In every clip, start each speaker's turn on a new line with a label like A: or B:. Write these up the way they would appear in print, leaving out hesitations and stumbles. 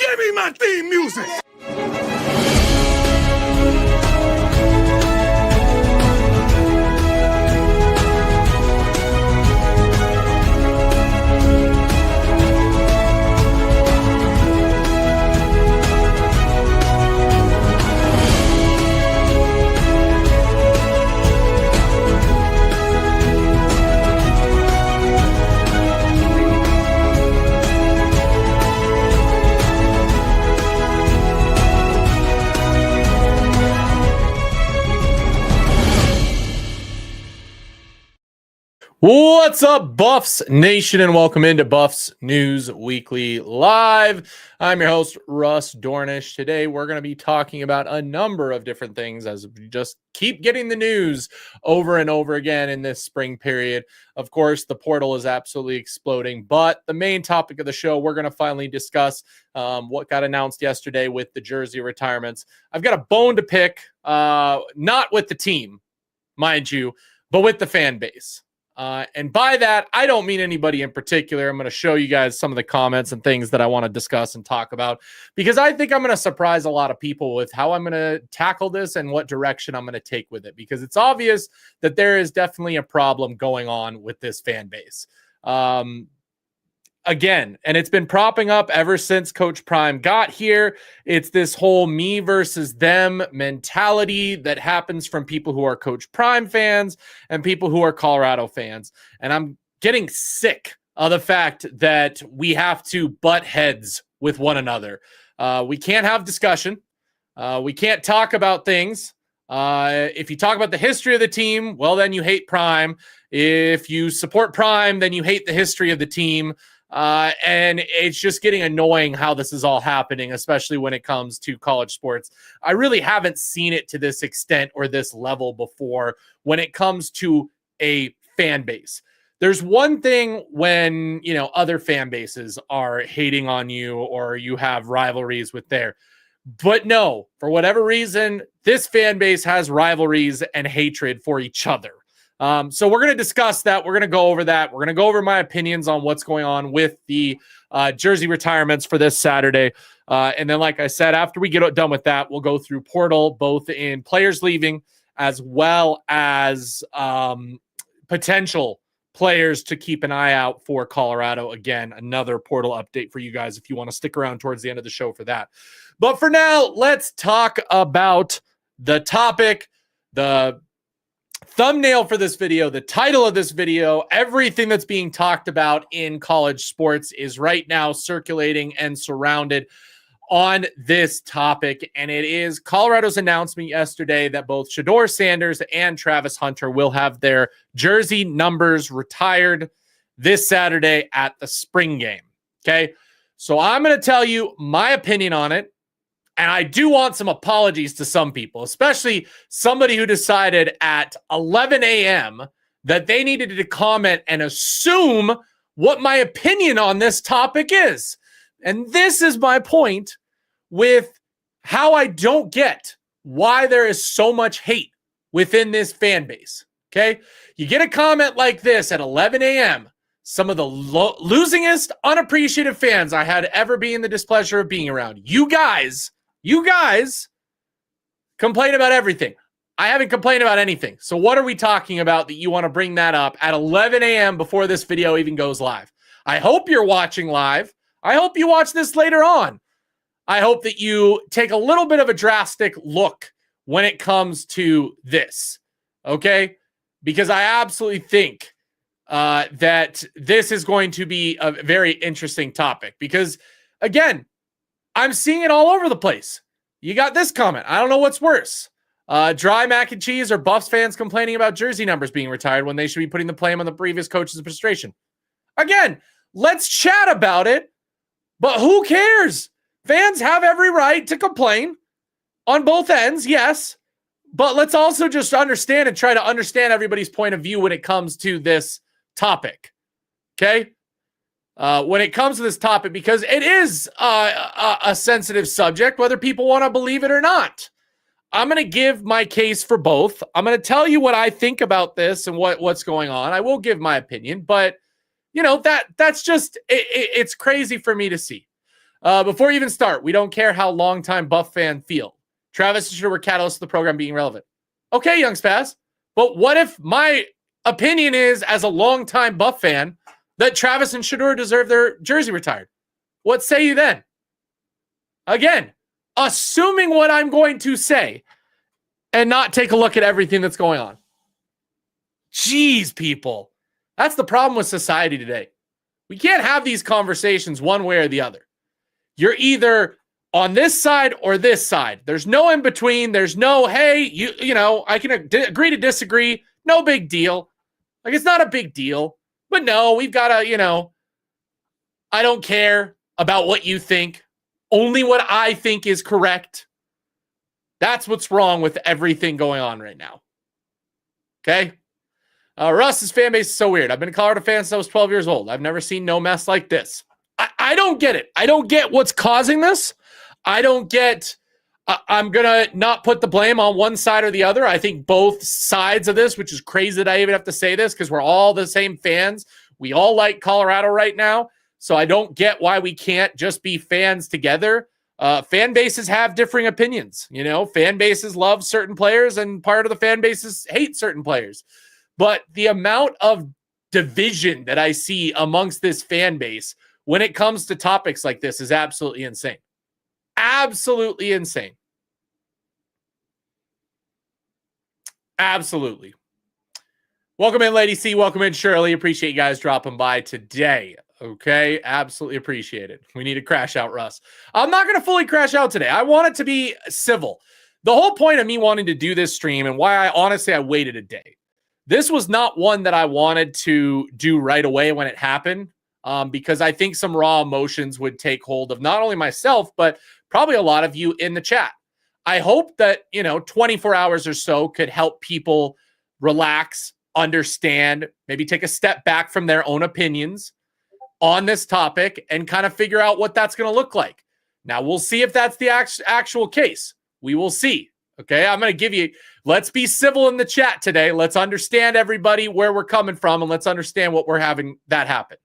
A: Give me my theme music.
B: What's up, Buffs Nation, and welcome into Buffs News Weekly Live. I'm your host, Russ Dornish. Today, we're going to be talking about a number of different things as we just keep getting the news over and over again in this spring period. Of course, the portal is absolutely exploding, but the main topic of the show, we're going to finally discuss what got announced yesterday with the jersey retirements. I've got a bone to pick, not with the team, mind you, but with the fan base. And by that, I don't mean anybody in particular. I'm going to show you guys some of the comments and things that I want to discuss and talk about, because I think I'm going to surprise a lot of people with how I'm going to tackle this and what direction I'm going to take with it, because it's obvious that there is definitely a problem going on with this fan base. Again, and it's been propping up ever since Coach Prime got here. It's this whole me versus them mentality that happens from people who are Coach Prime fans and people who are Colorado fans. And I'm getting sick of the fact that we have to butt heads with one another. We can't have discussion. We can't talk about things. If you talk about the history of the team, well, then you hate Prime. If you support Prime, then you hate the history of the team. And it's just getting annoying how this is all happening, especially when it comes to college sports. I really haven't seen it to this extent or this level before when it comes to a fan base. There's one thing when, other fan bases are hating on you or you have rivalries with their, but no, for whatever reason, this fan base has rivalries and hatred for each other. So we're going to discuss that. We're going to go over that. We're going to go over my opinions on what's going on with the jersey retirements for this Saturday. And then, like I said, after we get done with that, we'll go through portal, both in players leaving as well as potential players to keep an eye out for Colorado. Again, another portal update for you guys if you want to stick around towards the end of the show for that. But for now, let's talk about the topic, the thumbnail for this video, the title of this video. Everything that's being talked about in college sports is right now circulating and surrounded on this topic. And it is Colorado's announcement yesterday that both Sheduer Sanders and Travis Hunter will have their jersey numbers retired this Saturday at the spring game. Okay. So I'm going to tell you my opinion on it. And I do want some apologies to some people, especially somebody who decided at 11 a.m. that they needed to comment and assume what my opinion on this topic is. And this is my point with how I don't get why there is so much hate within this fan base. Okay? You get a comment like this at 11 a.m., some of the losingest, unappreciative fans I had ever been in the displeasure of being around. You guys complain about everything. I haven't complained about anything. So what are we talking about that you want to bring that up at 11 a.m. before this video even goes live? I hope you're watching live. I hope you watch this later on. I hope that you take a little bit of a drastic look when it comes to this, okay? Because I absolutely think that this is going to be a very interesting topic. Because, again, I'm seeing it all over the place. You got this comment. I don't know what's worse. Dry mac and cheese or Buffs fans complaining about jersey numbers being retired when they should be putting the blame on the previous coach's frustration. Again, let's chat about it, but who cares? Fans have every right to complain on both ends, yes, but let's also just understand and try to understand everybody's point of view when it comes to this topic, okay? When it comes to this topic, because it is a sensitive subject, whether people want to believe it or not. I'm going to give my case for both. I'm going to tell you what I think about this and what's going on. I will give my opinion, but that's just, it's crazy for me to see. Before you even start, we don't care how longtime Buff fan feel. Travis and Sheduer were catalysts of the program being relevant. Okay, Young Spaz. But what if my opinion is, as a longtime Buff fan, that Travis and Sheduer deserve their jersey retired? What say you then? Again, assuming what I'm going to say and not take a look at everything that's going on. Jeez, people. That's the problem with society today. We can't have these conversations one way or the other. You're either on this side or this side. There's no in between. There's no, hey, you know, I can agree to disagree. No big deal. Like, it's not a big deal. But no, we've got to, you know, I don't care about what you think. Only what I think is correct. That's what's wrong with everything going on right now. Okay? Russ's fan base is so weird. I've been a Colorado fan since I was 12 years old. I've never seen no mess like this. I don't get it. I don't get what's causing this. I don't get... I'm going to not put the blame on one side or the other. I think both sides of this, which is crazy that I even have to say this because we're all the same fans. We all like Colorado right now. So I don't get why we can't just be fans together. Fan bases have differing opinions. You know, fan bases love certain players and part of the fan bases hate certain players. But the amount of division that I see amongst this fan base when it comes to topics like this is absolutely insane. Absolutely insane. Absolutely. Welcome in, Lady C. Welcome in, Shirley. Appreciate you guys dropping by today. Okay, absolutely appreciate it. We need to crash out, Russ. I'm not going to fully crash out today. I want it to be civil. The whole point of me wanting to do this stream and why I waited a day. This was not one that I wanted to do right away when it happened, because I think some raw emotions would take hold of not only myself, but probably a lot of you in the chat. I hope that, 24 hours or so could help people relax, understand, maybe take a step back from their own opinions on this topic and kind of figure out what that's going to look like. Now, we'll see if that's the actual case. We will see. Okay, I'm going to give you, let's be civil in the chat today. Let's understand everybody where we're coming from, and let's understand what we're having that happen.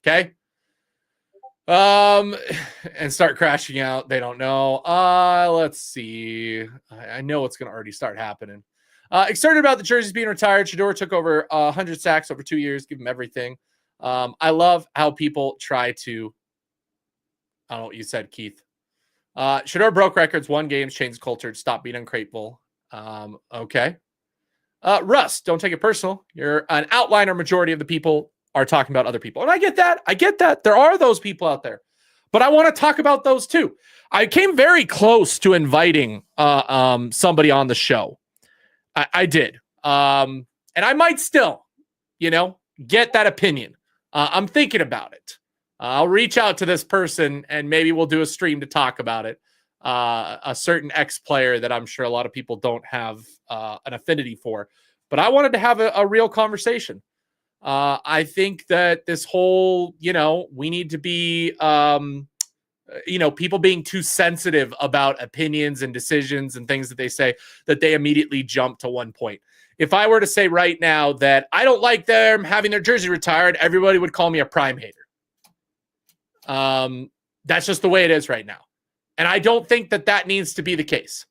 B: Okay? And start crashing out. They don't know. Let's see. I know it's going to already start happening. Excited about the jerseys being retired. Sheduer took over 100 sacks over 2 years. Give him everything. I love how people try to, I don't know what you said, Keith. Sheduer broke records, won games, changed culture, stop being ungrateful. Okay. Russ, don't take it personal. You're an outliner. Majority of the people are talking about other people. And I get that. I get that. There are those people out there. But I want to talk about those too. I came very close to inviting somebody on the show. I did. And I might still, get that opinion. I'm thinking about it. I'll reach out to this person and maybe we'll do a stream to talk about it. A certain ex-player that I'm sure a lot of people don't have an affinity for. But I wanted to have a real conversation. I think that this whole, we need to be, people being too sensitive about opinions and decisions and things that they say, that they immediately jump to one point. If I were to say right now that I don't like them having their jersey retired, everybody would call me a Prime hater. That's just the way it is right now. And I don't think that needs to be the case.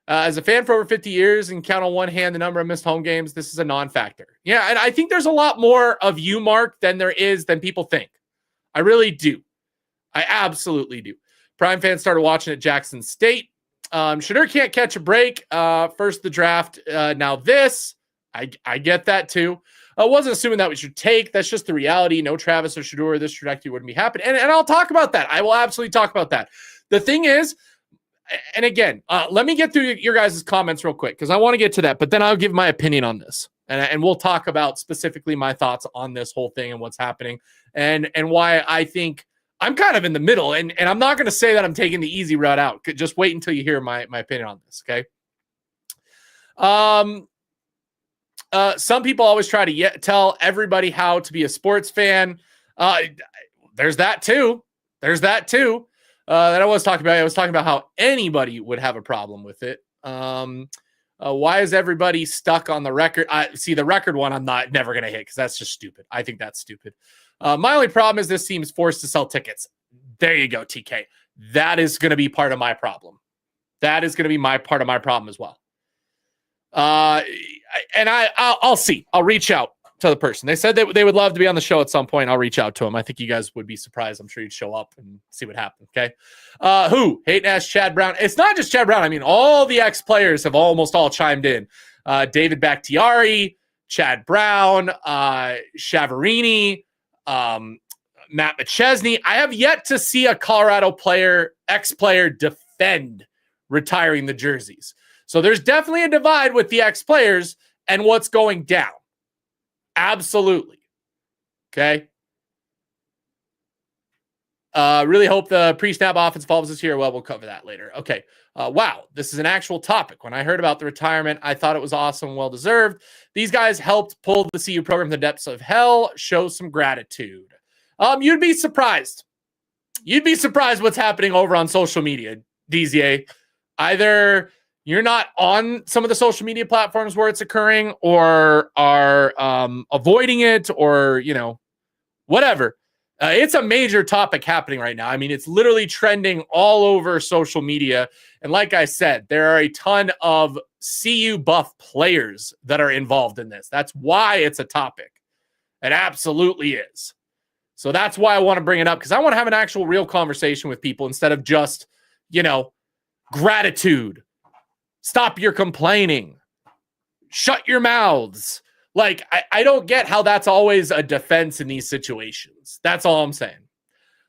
B: As a fan for over 50 years and count on one hand the number of missed home games, this is a non-factor. Yeah, and I think there's a lot more of you, Mark, than people think. I really do. I absolutely do. Prime fans started watching at Jackson State. Sheduer can't catch a break. First the draft, now this. I get that too. I wasn't assuming that was your take. That's just the reality. No Travis or Sheduer, this trajectory wouldn't be happening. And I'll talk about that. I will absolutely talk about that. The thing is, and again, let me get through your guys' comments real quick because I want to get to that, but then I'll give my opinion on this. And we'll talk about specifically my thoughts on this whole thing and what's happening and why I think I'm kind of in the middle. And I'm not going to say that I'm taking the easy route out. Just wait until you hear my opinion on this, okay? Some people always try to tell everybody how to be a sports fan. There's that too. That I was talking about. I was talking about how anybody would have a problem with it. Why is everybody stuck on the record? See, the record one I'm never going to hit because that's just stupid. I think that's stupid. My only problem is this seems forced to sell tickets. There you go, TK. That is going to be part of my problem. That is going to be part of my problem as well. I'll see. I'll reach out to the person. They said that they would love to be on the show at some point. I'll reach out to them. I think you guys would be surprised. I'm sure you'd show up and see what happened. Okay. Who? Hayden asks Chad Brown. It's not just Chad Brown. I mean, all the ex-players have almost all chimed in. David Bakhtiari, Chad Brown, Shavarini, Matt McChesney. I have yet to see a Colorado ex-player defend retiring the jerseys. So there's definitely a divide with the ex-players and what's going down. Absolutely. Okay. Really hope the pre-snap offense evolves this year. Well, we'll cover that later. Okay. Wow. This is an actual topic. When I heard about the retirement, I thought it was awesome. Well-deserved. These guys helped pull the CU program to the depths of hell. Show some gratitude. You'd be surprised. You'd be surprised what's happening over on social media, DZA. Either you're not on some of the social media platforms where it's occurring or are avoiding it or, whatever. It's a major topic happening right now. I mean, it's literally trending all over social media. And like I said, there are a ton of CU buff players that are involved in this. That's why it's a topic. It absolutely is. So that's why I want to bring it up, because I want to have an actual real conversation with people instead of just, gratitude. Stop your complaining. Shut your mouths. Like, I don't get how that's always a defense in these situations. That's all I'm saying.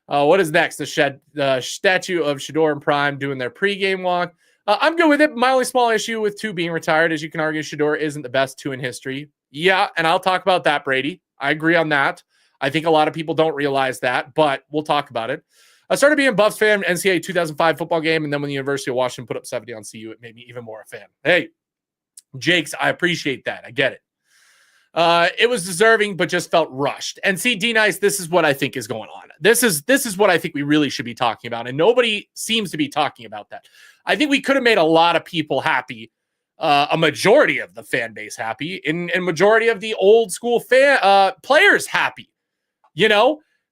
B: What is next? The statue of Sheduer and Prime doing their pregame walk. I'm good with it. My only small issue with 2 being retired is you can argue Sheduer isn't the best 2 in history. Yeah, and I'll talk about that, Brady. I agree on that. I think a lot of people don't realize that, but we'll talk about it. I started being a Buffs fan in NCAA 2005 football game, and then when the University of Washington put up 70 on CU, it made me even more a fan. Hey, Jakes, I appreciate that. I get it. It was deserving, but just felt rushed. And see, D-Nice, this is what I think is going on. This is what I think we really should be talking about, and nobody seems to be talking about that. I think we could have made a lot of people happy, a majority of the fan base happy, and majority of the old school players happy.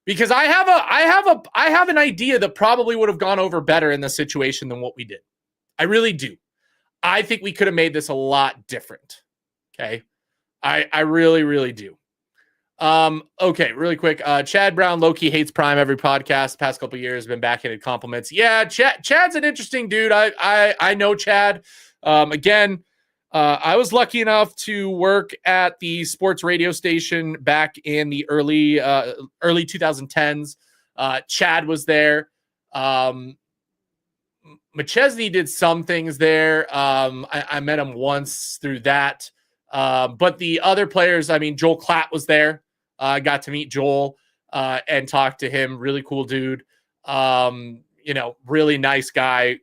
B: Because I have an idea that probably would have gone over better in this situation than what we did. I really do. I think we could have made this a lot different. Okay. I really, really do. Okay, really quick. Chad Brown low-key hates Prime every podcast. Past couple of years, been backhanded compliments. Yeah, Chad's an interesting dude. I know Chad. Again, I was lucky enough to work at the sports radio station back in the early 2010s. Chad was there. McChesney did some things there. I met him once through that. But the other players, I mean, Joel Klatt was there. I got to meet Joel and talk to him. Really cool dude. Really nice guy.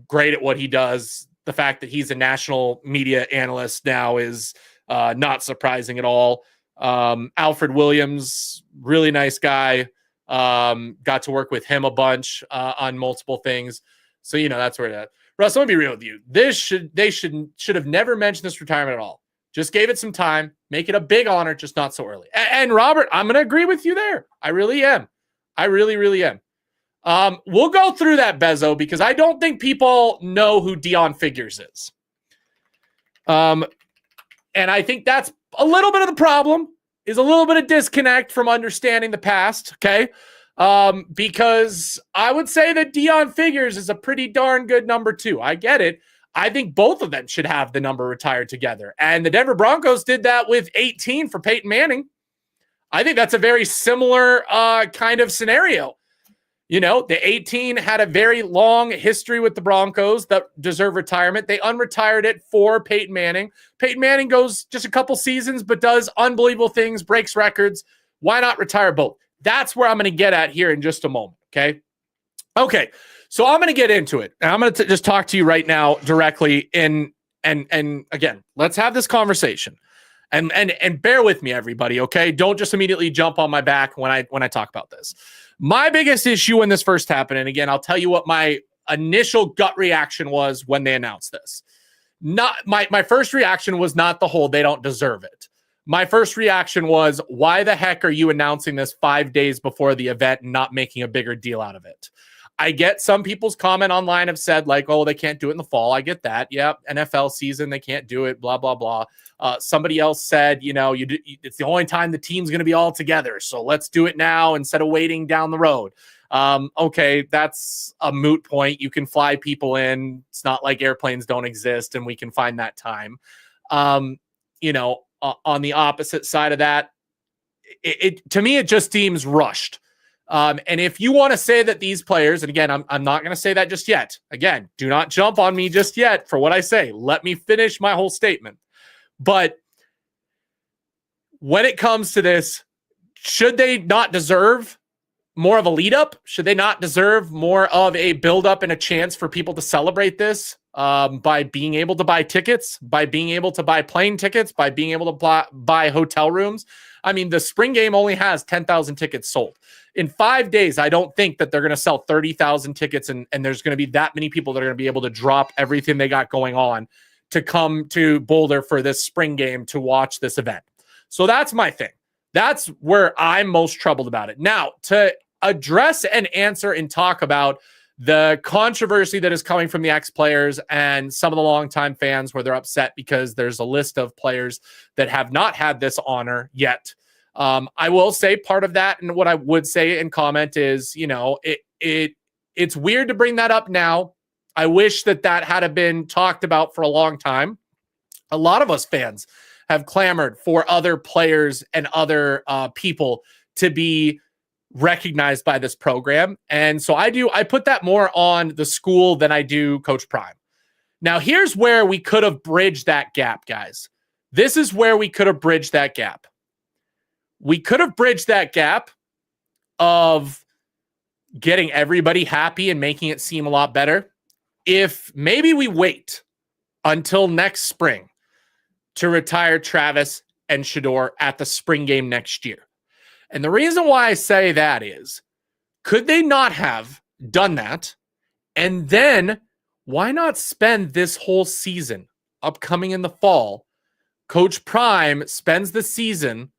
B: Great at what he does. The fact that he's a national media analyst now is not surprising at all. Alfred Williams, really nice guy. Got to work with him a bunch on multiple things. So, that's where that. Russ, let me be real with you. They should have never mentioned this retirement at all. Just gave it some time, make it a big honor, just not so early. And Robert, I'm going to agree with you there. I really am. I really, really am. We'll go through that, Bezo, because I don't think people know who Deion Figures is. And I think that's a little bit of the problem, is a little bit of disconnect from understanding the past, okay? Because I would say that Deion Figures is a pretty darn good number 2. I get it. I think both of them should have the number retired together. And the Denver Broncos did that with 18 for Peyton Manning. I think that's a very similar kind of scenario. The 18 had a very long history with the Broncos that deserve retirement. They unretired it for Peyton Manning. Peyton Manning goes just a couple seasons, but does unbelievable things, breaks records. Why not retire both? That's where I'm going to get at here in just a moment, okay? Okay, so I'm going to get into it. And I'm going to just talk to you right now directly. And again, let's have this conversation. And bear with me, everybody, okay? Don't just immediately jump on my back when I talk about this. My biggest issue when this first happened, and again, I'll tell you what my initial gut reaction was when they announced this. Not my first reaction was not the whole they don't deserve it. my first reaction was, why the heck are you announcing this 5 days before the event and not making a bigger deal out of it? I get some people's comment online have said like, oh, they can't do it in the fall. I get that. Yeah. NFL season, they can't do it, blah, blah, blah. Somebody else said, it's the only time the team's going to be all together. So let's do it now instead of waiting down the road. Okay, that's a moot point. You can fly people in. It's not like airplanes don't exist and we can find that time. On the opposite side of that, to me, it just seems rushed. And if you want to say that these players, and again, I'm not going to say that just yet. Again, do not jump on me just yet for what I say. Let me finish my whole statement. But when it comes to this, should they not deserve more of a lead up? Should they not deserve more of a build up and a chance for people to celebrate this by being able to buy tickets, by being able to buy plane tickets, by being able to buy hotel rooms? I mean, the spring game only has 10,000 tickets sold. In 5 days, I don't think that they're going to sell 30,000 tickets and there's going to be that many people that are going to be able to drop everything they got going on to come to Boulder for this spring game to watch this event. So that's my thing. That's where I'm most troubled about it. Now, to address and answer and talk about the controversy that is coming from the ex-players and some of the longtime fans where they're upset because there's a list of players that have not had this honor yet. I will say part of that, and what I would say in comment is, it's weird to bring that up now. I wish that had been talked about for a long time. A lot of us fans have clamored for other players and other people to be recognized by this program. And so I put that more on the school than I do Coach Prime. Now, here's where we could have bridged that gap, guys. This is where we could have bridged that gap. We could have bridged that gap of getting everybody happy and making it seem a lot better if maybe we wait until next spring to retire Travis and Sheduer at the spring game next year. And the reason why I say that is, could they not have done that? And then why not spend this whole season upcoming in the fall? Coach Prime spends the season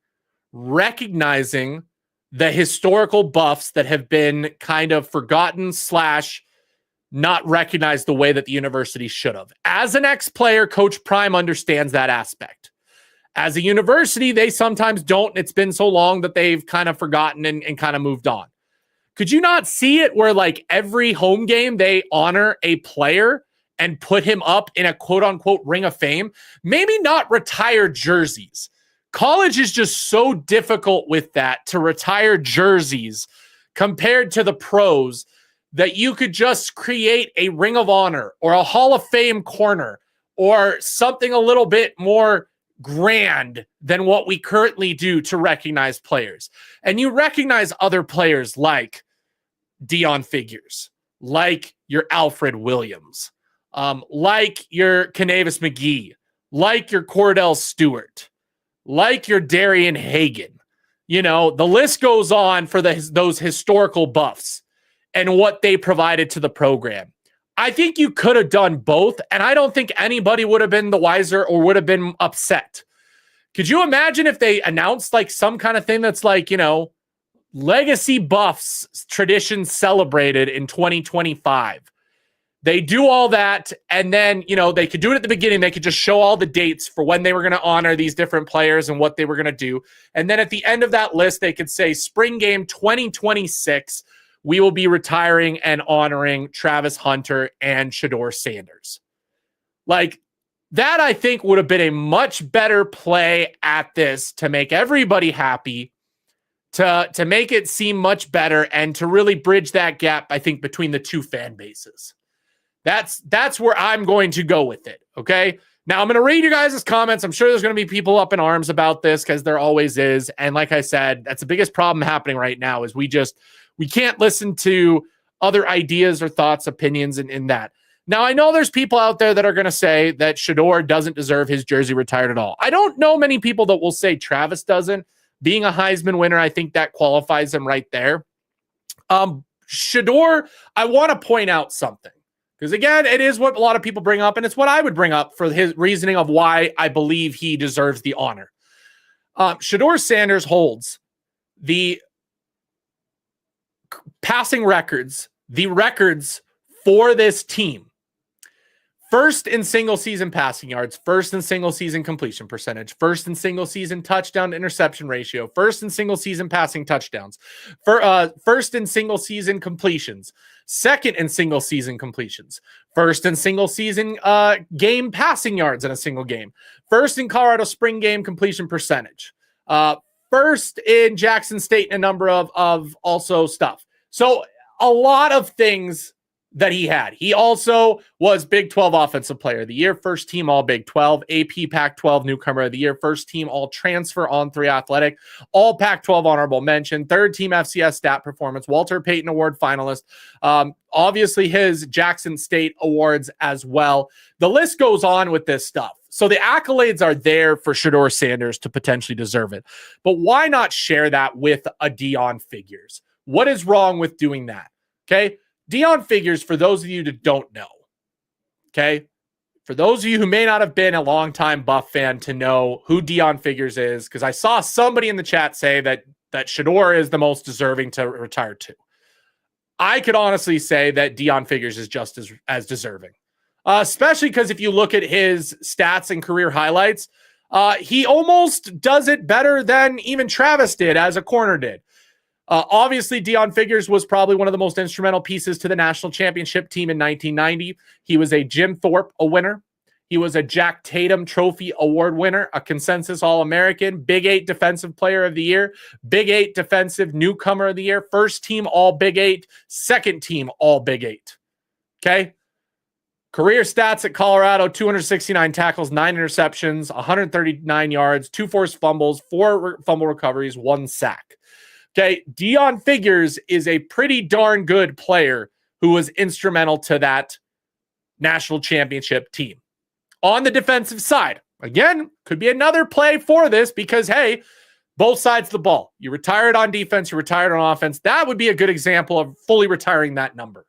B: recognizing the historical buffs that have been kind of forgotten / not recognized the way that the university should have. As an ex-player, Coach Prime understands that aspect. As a university, they sometimes don't. It's been so long that they've kind of forgotten and kind of moved on. Could you not see it where like every home game they honor a player and put him up in a quote-unquote ring of fame? Maybe not retire jerseys. College is just so difficult with that, to retire jerseys compared to the pros, that you could just create a Ring of Honor or a Hall of Fame corner or something a little bit more grand than what we currently do to recognize players. And you recognize other players like Deion Figures, like your Alfred Williams, like your Canavis McGee, like your Cordell Stewart, like your Darian Hagan. The list goes on for those historical buffs and what they provided to the program. I think you could have done both, and I don't think anybody would have been the wiser or would have been upset. Could you imagine if they announced like some kind of thing that's like, legacy buffs traditions celebrated in 2025? They do all that, and then, they could do it at the beginning. They could just show all the dates for when they were going to honor these different players and what they were going to do. And then at the end of that list, they could say, Spring Game 2026, we will be retiring and honoring Travis Hunter and Sheduer Sanders. Like, that I think would have been a much better play at this to make everybody happy, to make it seem much better, and to really bridge that gap, I think, between the two fan bases. That's where I'm going to go with it, okay? Now, I'm going to read you guys' comments. I'm sure there's going to be people up in arms about this, because there always is. And like I said, that's the biggest problem happening right now, is we can't listen to other ideas or thoughts, opinions in that. Now, I know there's people out there that are going to say that Sheduer doesn't deserve his jersey retired at all. I don't know many people that will say Travis doesn't. Being a Heisman winner, I think that qualifies him right there. Sheduer, I want to point out something. Because, again, it is what a lot of people bring up, and it's what I would bring up for his reasoning of why I believe he deserves the honor. Sheduer Sanders holds the passing records, the records for this team. First in single season passing yards, first in single season completion percentage, first in single season touchdown to interception ratio, first in single season passing touchdowns, first in single season completions, second in single season completions, first in single season game passing yards in a single game, first in Colorado spring game completion percentage, first in Jackson State in a number of also stuff. So a lot of things that he had. He also was Big 12 Offensive Player of the Year, first team All Big 12, AP Pac-12 Newcomer of the Year, first team All Transfer on 3 Athletic, All Pac-12 Honorable Mention, third team FCS Stat Performance, Walter Payton Award finalist, obviously his Jackson State awards as well. The list goes on with this stuff. So the accolades are there for Sheduer Sanders to potentially deserve it. But why not share that with a Deion Figures? What is wrong with doing that? Okay. Deion Figures, for those of you that don't know, okay, for those of you who may not have been a longtime Buff fan to know who Deion Figures is, because I saw somebody in the chat say that Sheduer is the most deserving to retire too. I could honestly say that Deion Figures is just as deserving, especially because if you look at his stats and career highlights, he almost does it better than even Travis did as a corner did. Obviously, Deion Figures was probably one of the most instrumental pieces to the national championship team in 1990. He was a Jim Thorpe winner. He was a Jack Tatum Trophy Award winner, a consensus All-American, Big 8 Defensive Player of the Year, Big 8 Defensive Newcomer of the Year, first team All Big 8, second team All Big 8. Okay? Career stats at Colorado, 269 tackles, 9 interceptions, 139 yards, 2 forced fumbles, 4 fumble recoveries, 1 sack. Okay, Deion Figures is a pretty darn good player who was instrumental to that national championship team. On the defensive side, again, could be another play for this because, hey, both sides of the ball. You retired on defense, you retired on offense. That would be a good example of fully retiring that number.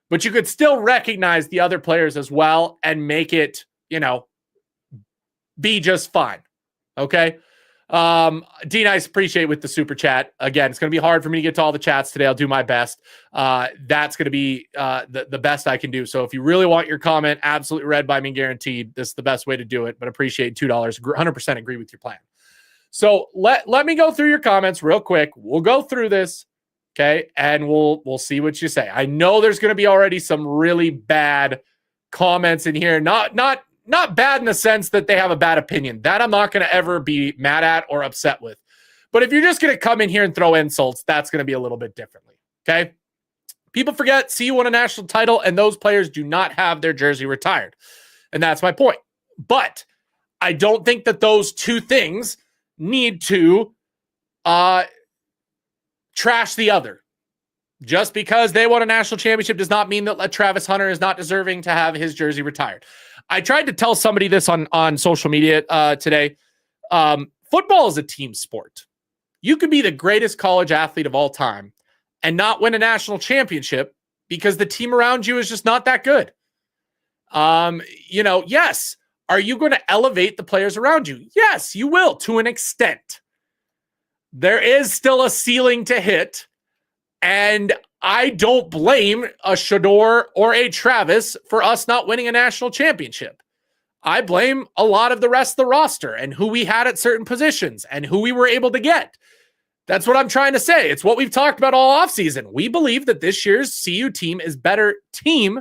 B: But you could still recognize the other players as well and make it, be just fine. Okay? D-Nice, appreciate with the super chat. Again, it's going to be hard for me to get to all the chats today. I'll do my best. That's going to be the best I can do. So if you really want your comment absolutely read by me, guaranteed, this is the best way to do it. But appreciate $2. 100% agree with your plan. So let me go through your comments real quick. We'll go through this, okay, and we'll see what you say. I know there's going to be already some really bad comments in here. Not bad in the sense that they have a bad opinion. That I'm not going to ever be mad at or upset with. But if you're just going to come in here and throw insults, that's going to be a little bit differently. Okay? People forget CU won a national title and those players do not have their jersey retired. And that's my point. But I don't think that those two things need to trash the other. Just because they won a national championship does not mean that Travis Hunter is not deserving to have his jersey retired. I tried to tell somebody this on social media today. Football is a team sport. You could be the greatest college athlete of all time and not win a national championship because the team around you is just not that good. Yes. Are you going to elevate the players around you? Yes, you will to an extent. There is still a ceiling to hit. And I don't blame a Sheduer or a Travis for us not winning a national championship. I blame a lot of the rest of the roster and who we had at certain positions and who we were able to get. That's what I'm trying to say. It's what we've talked about all offseason. We believe that this year's CU team is better team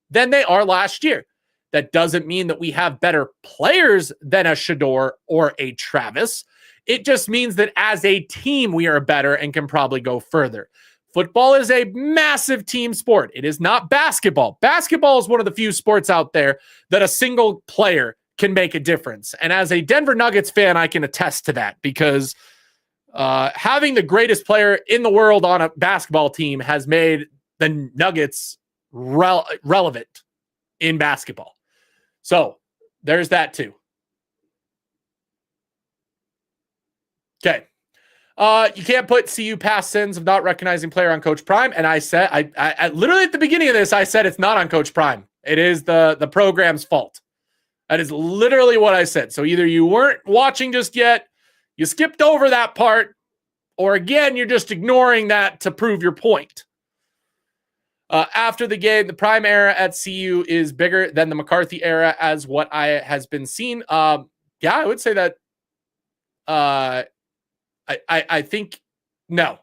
B: than they are last year. That doesn't mean that we have better players than a Sheduer or a Travis. It just means that as a team, we are better and can probably go further. Football is a massive team sport. It is not basketball. Basketball is one of the few sports out there that a single player can make a difference. And as a Denver Nuggets fan, I can attest to that because having the greatest player in the world on a basketball team has made the Nuggets relevant in basketball. So there's that too. Okay. You can't put CU past sins of not recognizing player on Coach Prime. And I said, I literally at the beginning of this, I said it's not on Coach Prime. It is the program's fault. That is literally what I said. So either you weren't watching just yet, You skipped over that part, or again, you're just ignoring that to prove your point. After the game, the Prime era at CU is bigger than the McCarthy era, as what has been seen. Yeah, I would say that. I think no.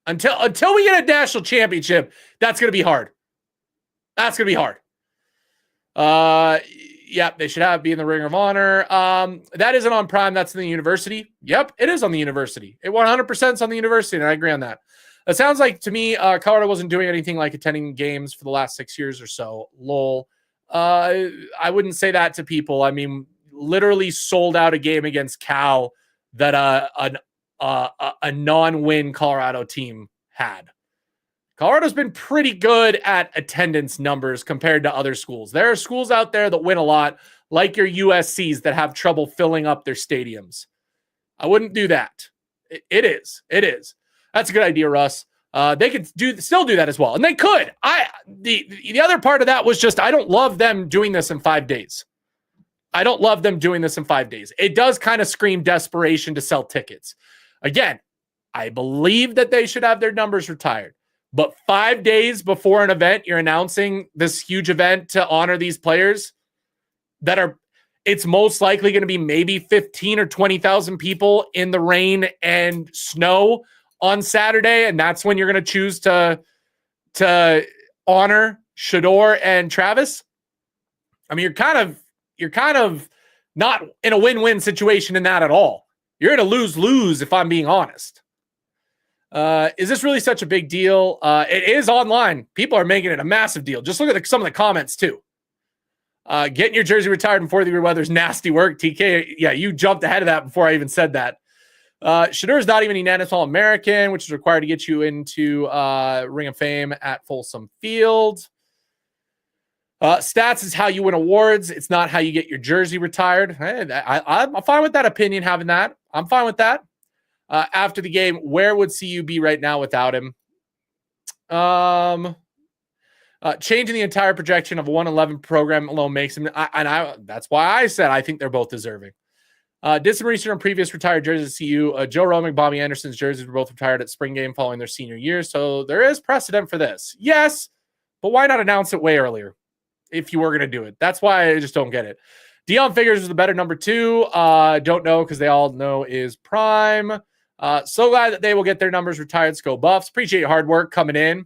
B: Until we get a national championship, that's going to be hard. That's going to be hard. Yeah, they should be in the Ring of Honor. That isn't on Prime. That's in the university. Yep, it is on the university. It 100% is on the university, and I agree on that. It sounds like to me, Colorado wasn't doing anything like attending games for the last 6 years or so. Lol. I wouldn't say that to people. I mean, literally sold out a game against Cal that a non-win Colorado team had. Colorado's been pretty good at attendance numbers compared to other schools. There are schools out there that win a lot, like your USCs, that have trouble filling up their stadiums. I wouldn't do that. It is. That's a good idea, Russ. They could still do that as well, and they could. The other part of that was just I don't love them doing this in 5 days. It does kind of scream desperation to sell tickets. Again, I believe that they should have their numbers retired. But 5 days before an event, you're announcing this huge event to honor these players it's most likely going to be maybe 15 or 20,000 people in the rain and snow on Saturday. And that's when you're going to choose to honor Sheduer and Travis. I mean, you're kind of not in a win-win situation in that at all. You're in a lose-lose if I'm being honest. Is this really such a big deal? It is online. People are making it a massive deal. Just look at some of the comments too. Getting your jersey retired in 4th-degree weather is nasty work. TK, yeah, you jumped ahead of that before I even said that. Sheduer is not even a unanimous All-American, which is required to get you into Ring of Fame at Folsom Field. Stats is how you win awards. It's not how you get your jersey retired. Hey, I'm fine with that opinion, having that. I'm fine with that. After the game, where would CU be right now without him? Changing the entire projection of a 111 program alone makes him, that's why I said I think they're both deserving. Did some research on previous retired jerseys at CU. Joe Romick, Bobby Anderson's jerseys were both retired at spring game following their senior year, so there is precedent for this. Yes, but why not announce it way earlier if you were going to do it? That's why I just don't get it. Deion figures is the better number 2. Don't know because they all know is Prime. So glad that they will get their numbers retired. Go Buffs. Appreciate your hard work coming in.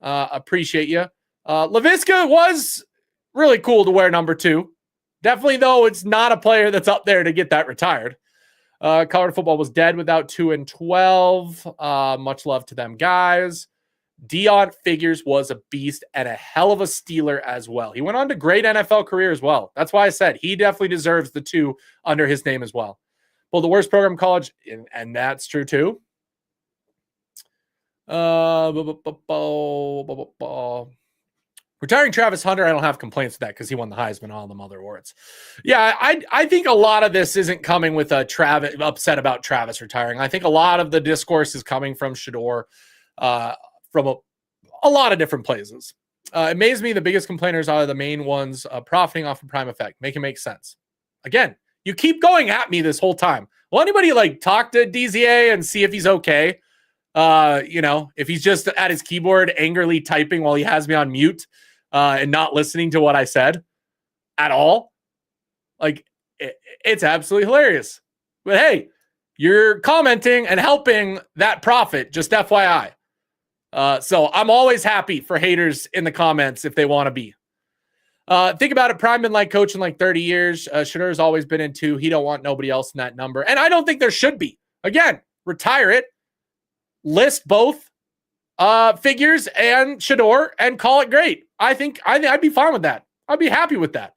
B: Appreciate you. LaVisca was really cool to wear number 2. Definitely, though, it's not a player that's up there to get that retired. Colorado football was dead without 2 and 12. Much love to them guys. Deion Figures was a beast and a hell of a Steeler as well. He went on to great NFL career as well. That's why I said he definitely deserves the 2 under his name as well. Well, the worst program in college, and that's true too. Retiring Travis Hunter, I don't have complaints with that because he won the Heisman and all them other awards. Yeah, I think a lot of this isn't coming with a Travis upset about Travis retiring. I think a lot of the discourse is coming from Sheduer, from a lot of different places. It amazes me the biggest complainers are the main ones profiting off of Prime Effect. Make it make sense. Again, you keep going at me this whole time. Will anybody talk to DZA and see if he's okay? If he's just at his keyboard angrily typing while he has me on mute and not listening to what I said at all. It's absolutely hilarious. But hey, you're commenting and helping that profit, just FYI. So I'm always happy for haters in the comments if they want to be. Think about it. Prime been coaching 30 years. Sheduer's always been in 2. He don't want nobody else in that number. And I don't think there should be. Again, retire it. List both Figures and Sheduer and call it great. I think I'd be fine with that. I'd be happy with that.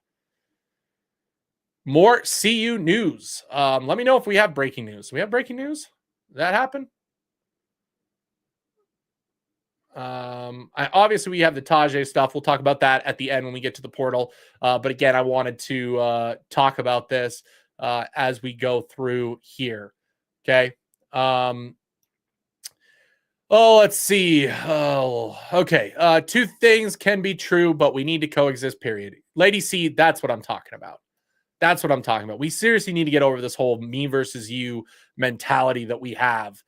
B: More CU news. Let me know if we have breaking news. Do we have breaking news? Did that happen? Obviously we have the Tajay stuff. We'll talk about that at the end when we get to the portal. But again, I wanted to talk about this as we go through here. Okay. Let's see. Okay. 2 things can be true, but we need to coexist, period. Lady C, that's what I'm talking about. That's what I'm talking about. We seriously need to get over this whole me versus you mentality that we have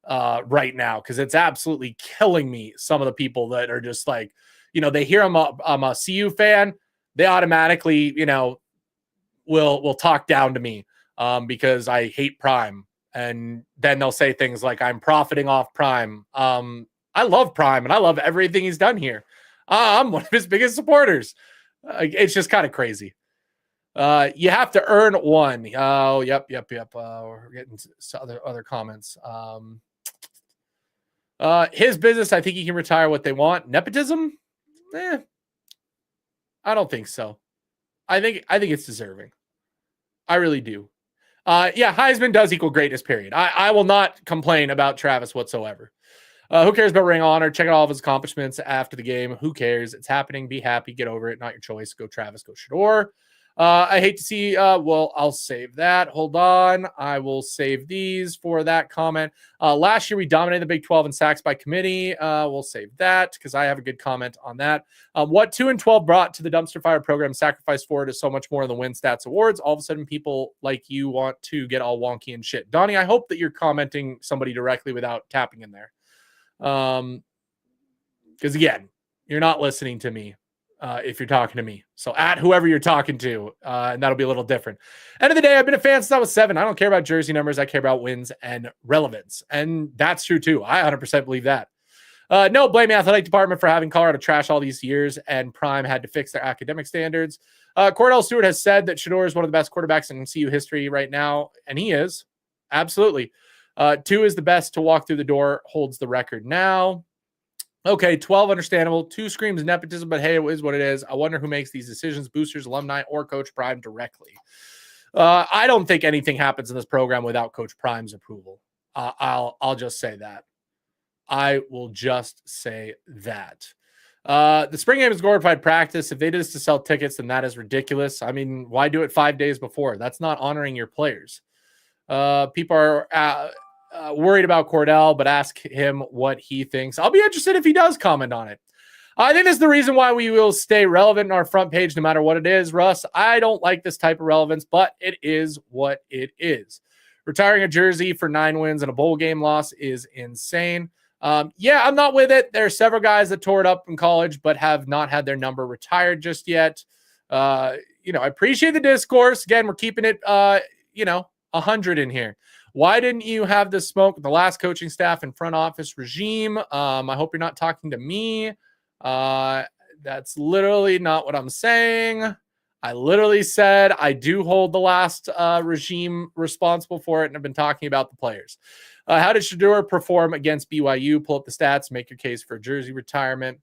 B: right now, because it's absolutely killing me. Some of the people that are just like, they hear I'm a CU fan, they automatically, will talk down to me because I hate Prime. And then they'll say things like I'm profiting off Prime. I love Prime and I love everything he's done here. I'm one of his biggest supporters. It's just kind of crazy. You have to earn one. Oh, yep. We're getting to other comments. His business, I think he can retire what they want. Nepotism? I don't think so. I think it's deserving. I really do. Heisman does equal greatness, period. I will not complain about Travis whatsoever. Who cares about Ring of Honor? Check out all of his accomplishments after the game. Who cares? It's happening. Be happy. Get over it. Not your choice. Go Travis. Go Sheduer. I hate to see, I'll save that. Hold on. I will save these for that comment. Last year, we dominated the Big 12 in sacks by committee. We'll save that because I have a good comment on that. What 2 and 12 brought to the dumpster fire program sacrifice forward is so much more than the win stats awards. All of a sudden, people like you want to get all wonky and shit. Donnie, I hope that you're commenting somebody directly without tapping in there. Because again, you're not listening to me. If you're talking to me. So at whoever you're talking to, and that'll be a little different. End of the day, I've been a fan since I was 7. I don't care about jersey numbers. I care about wins and relevance. And that's true too. I 100% believe that. No, blame the athletic department for having Colorado trash all these years, and Prime had to fix their academic standards. Cordell Stewart has said that Sheduer is one of the best quarterbacks in CU history right now, and he is. Absolutely. 2 is the best to walk through the door, holds the record now. Okay, 12, understandable. 2 screams nepotism, but hey, it is what it is. I wonder who makes these decisions, boosters, alumni, or Coach Prime directly. I don't think anything happens in this program without Coach Prime's approval. I'll just say that. I will just say that. The spring game is glorified practice. If they did this to sell tickets, then that is ridiculous. I mean, why do it 5 days before? That's not honoring your players. People are worried about Cordell, but ask him what he thinks. I'll be interested if he does comment on it. I think this is the reason why we will stay relevant in our front page no matter what it is. Russ, I don't like this type of relevance, but it is what it is. Retiring a jersey for 9 wins and a bowl game loss is insane. I'm not with it. There are several guys that tore it up in college, but have not had their number retired just yet. I appreciate the discourse. Again, we're keeping it, 100 in here. Why didn't you have this smoke with the last coaching staff and front office regime? I hope you're not talking to me. That's literally not what I'm saying. I literally said I do hold the last regime responsible for it, and I've been talking about the players. How did Sheduer perform against BYU? Pull up the stats, make your case for jersey retirement.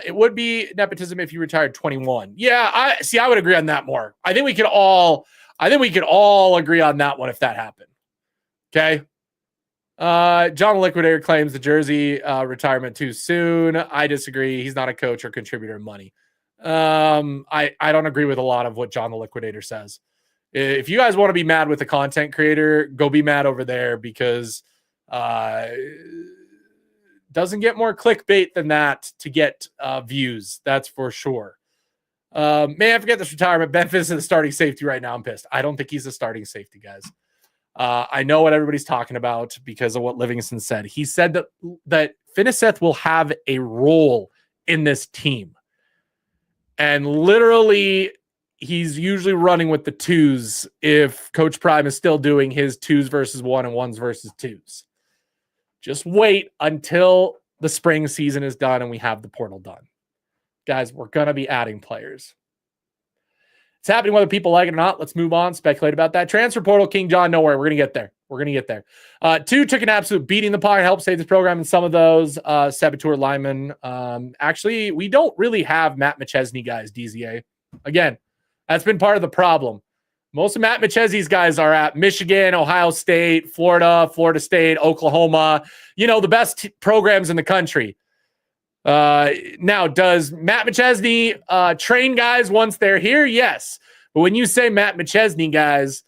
B: It would be nepotism if you retired 21. Yeah, I would agree on that more. I think we could all agree on that one if that happened. Okay. John Liquidator claims the jersey retirement too soon. I disagree. He's not a coach or contributor of money. I don't agree with a lot of what John the Liquidator says. If you guys want to be mad with the content creator, go be mad over there, because doesn't get more clickbait than that to get views. That's for sure. Man, I forget this retirement. Memphis is the starting safety right now. I'm pissed. I don't think he's a starting safety, guys. I know what everybody's talking about because of what Livingston said. He said that Finiseth will have a role in this team. And literally, he's usually running with the 2s if Coach Prime is still doing his 2s versus 1 and 1s versus 2s. Just wait until the spring season is done and we have the portal done. Guys, we're going to be adding players. It's happening whether people like it or not. Let's move on. Speculate about that. Transfer portal, King John, nowhere. We're going to get there. 2 took an absolute beating in the pocket, helped save this program in some of those. Saboteur linemen. Actually, we don't really have Matt McChesney guys, DZA. Again, that's been part of the problem. Most of Matt McChesney's guys are at Michigan, Ohio State, Florida, Florida State, Oklahoma. The best programs in the country. Now, does Matt McChesney train guys once they're here? Yes. But when you say Matt McChesney guys,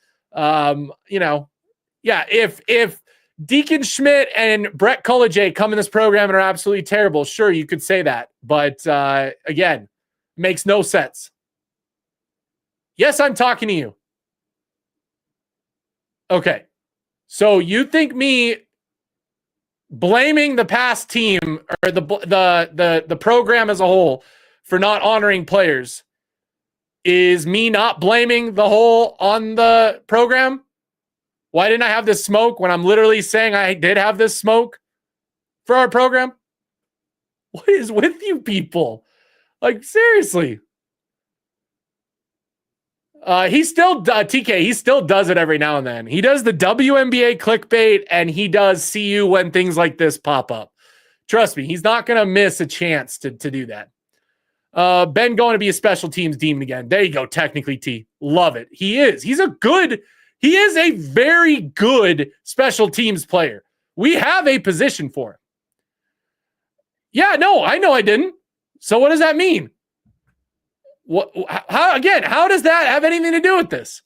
B: if Deacon Schmidt and Brett College come in this program and are absolutely terrible, sure, you could say that. But again, makes no sense. Yes, I'm talking to you. Okay. So you think me blaming the past team or the program as a whole for not honoring players is me not blaming the whole on the program? Why didn't I have this smoke when I'm literally saying I did have this smoke for our program? What is with you people? Like, seriously. He still, TK, he still does it every now and then. He does the WNBA clickbait, and he does see you when things like this pop up. Trust me, he's not going to miss a chance to do that. Ben going to be a special teams demon again. There you go, technically, T. Love it. He is. He is a very good special teams player. We have a position for him. Yeah, no, I know I didn't. So what does that mean? How does that have anything to do with this?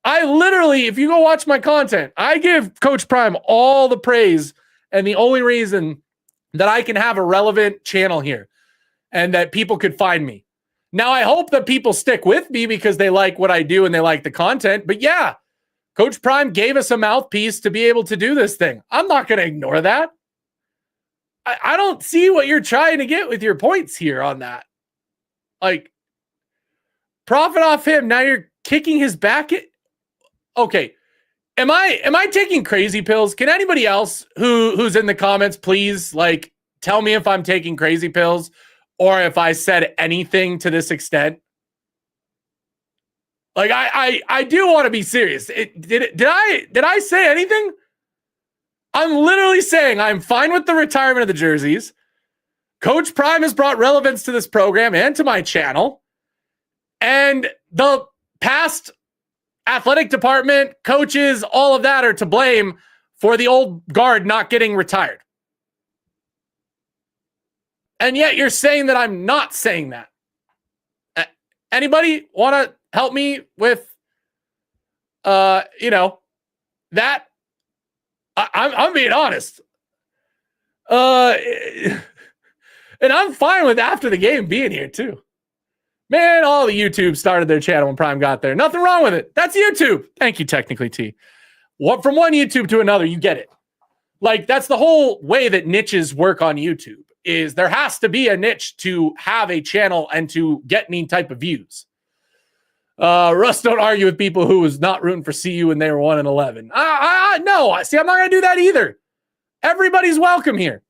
B: I literally, if you go watch my content, I give Coach Prime all the praise, and the only reason that I can have a relevant channel here and that people could find me. Now, I hope that people stick with me because they like what I do and they like the content. But yeah, Coach Prime gave us a mouthpiece to be able to do this thing. I'm not going to ignore that. I don't see what you're trying to get with your points here on that. Like, profit off him. Now you're kicking his back. Okay. Am I taking crazy pills? Can anybody else who's in the comments please like tell me if I'm taking crazy pills or if I said anything to this extent? Like I do want to be serious. Did I say anything? I'm literally saying I'm fine with the retirement of the jerseys. Coach Prime has brought relevance to this program and to my channel. And the past athletic department, coaches, all of that are to blame for the old guard not getting retired. And yet you're saying that I'm not saying that. Anybody want to help me with, that? I'm being honest. And I'm fine with after the game being here too. Man, all the YouTube started their channel when Prime got there. Nothing wrong with it. That's YouTube. Thank you, technically, T. From one YouTube to another, you get it. Like, that's the whole way that niches work on YouTube, is there has to be a niche to have a channel and to get any type of views. Russ, don't argue with people who was not rooting for CU when they were 1-11. No, see, I'm not going to do that either. Everybody's welcome here.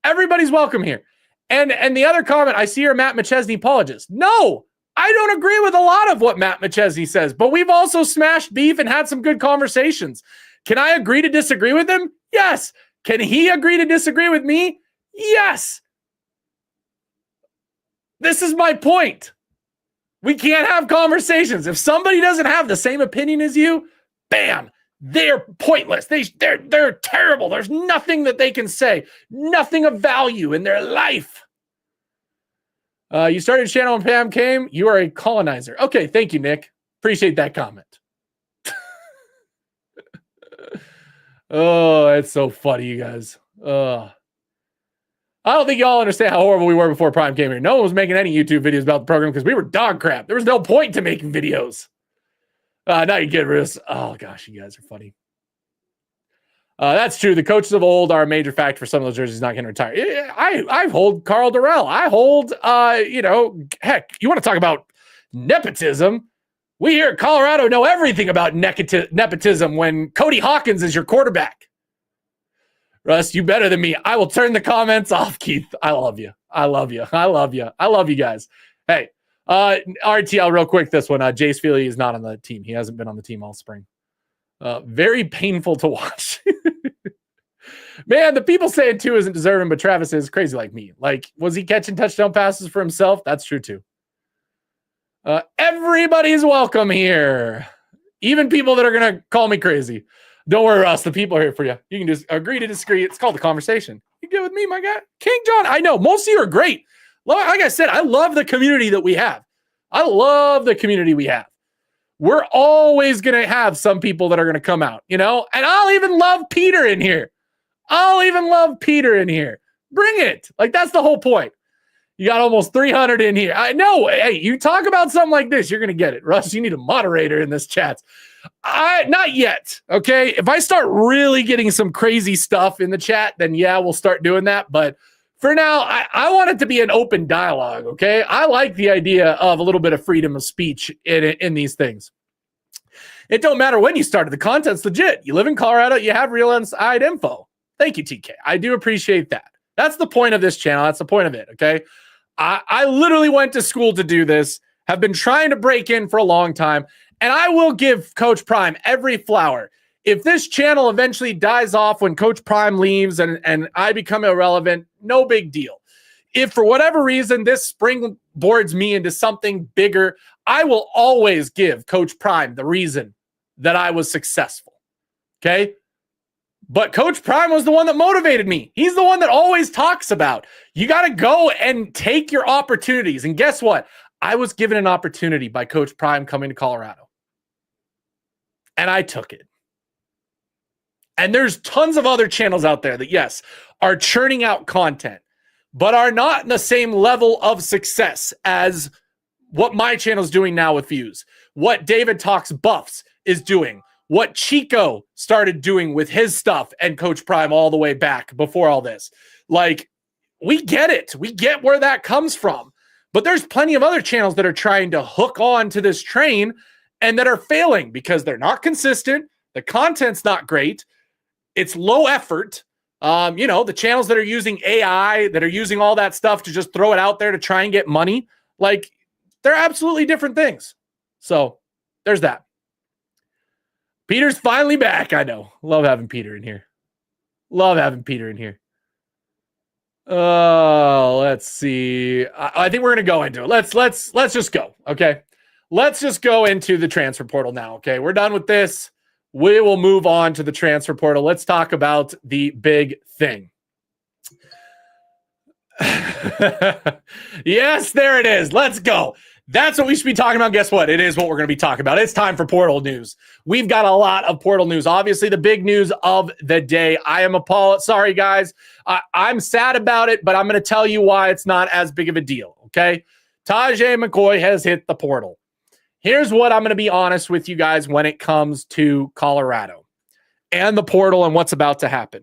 B: Everybody's welcome here. And the other comment, I see you're a Matt McChesney apologist. No, I don't agree with a lot of what Matt McChesney says, but we've also smashed beef and had some good conversations. Can I agree to disagree with him? Yes. Can he agree to disagree with me? Yes. This is my point. We can't have conversations. If somebody doesn't have the same opinion as you, bam, they're pointless. They're terrible. There's nothing that they can say, nothing of value in their life. You started a channel when Pam came. You are a colonizer. Okay, thank you, Nick. Appreciate that comment. Oh, it's so funny, you guys. I don't think y'all understand how horrible we were before Prime came here. No one was making any YouTube videos about the program because we were dog crap. There was no point to making videos. Now you get rid of. Oh gosh, you guys are funny. That's true. The coaches of old are a major factor for some of those jerseys not getting retired. I hold Carl Durrell. I hold, heck, you want to talk about nepotism? We here at Colorado know everything about nepotism when Cody Hawkins is your quarterback. Russ, you better than me. I will turn the comments off, Keith. I love you. I love you. I love you. I love you guys. Hey, RTL real quick. This one, Jace Feely is not on the team. He hasn't been on the team all spring. Very painful to watch. Man, the people saying two isn't deserving, but Travis is crazy like me. Like, was he catching touchdown passes for himself? That's true too. Everybody's welcome here. Even people that are going to call me crazy. Don't worry, Russ. The people are here for you. You can just agree to disagree. It's called the conversation. You get with me, my guy? King John, I know. Most of you are great. Like I said, I love the community that we have. I love the community we have. We're always going to have some people that are going to come out, And I'll even love Peter in here. Bring it. Like, that's the whole point. You got almost 300 in here. I know. Hey, you talk about something like this, you're going to get it. Russ, you need a moderator in this chat. Not yet. Okay. If I start really getting some crazy stuff in the chat, then yeah, we'll start doing that. But for now, I want it to be an open dialogue. Okay. I like the idea of a little bit of freedom of speech in these things. It don't matter when you started. The content's legit. You live in Colorado. You have real inside info. Thank you, TK. I do appreciate that. That's the point of this channel. That's the point of it. Okay. I literally went to school to do this, have been trying to break in for a long time, and I will give Coach Prime every flower. If this channel eventually dies off when Coach Prime leaves and I become irrelevant, no big deal. If for whatever reason this springboards me into something bigger, I will always give Coach Prime the reason that I was successful. Okay? But Coach Prime was the one that motivated me. He's the one that always talks about, you got to go and take your opportunities. And guess what? I was given an opportunity by Coach Prime coming to Colorado. And I took it. And there's tons of other channels out there that, yes, are churning out content, but are not in the same level of success as what my channel is doing now with views, what David Talks Buffs is doing, what Chico started doing with his stuff and Coach Prime all the way back before all this. Like, we get it. We get where that comes from. But there's plenty of other channels that are trying to hook on to this train and that are failing because they're not consistent. The content's not great. It's low effort. The channels that are using AI, that are using all that stuff to just throw it out there to try and get money, like, they're absolutely different things. So there's that. Peter's finally back. I know. Love having Peter in here. Let's see. I think we're going to go into it. Let's just go. Okay. Let's just go into the transfer portal now. Okay. We're done with this. We will move on to the transfer portal. Let's talk about the big thing. Yes, there it is. Let's go. That's what we should be talking about. Guess what? It is what we're going to be talking about. It's time for portal news. We've got a lot of portal news. Obviously, the big news of the day. I am appalled. Sorry, guys. I'm sad about it, but I'm going to tell you why it's not as big of a deal. Okay. Tajay McCoy has hit the portal. Here's what I'm going to be honest with you guys when it comes to Colorado and the portal and what's about to happen.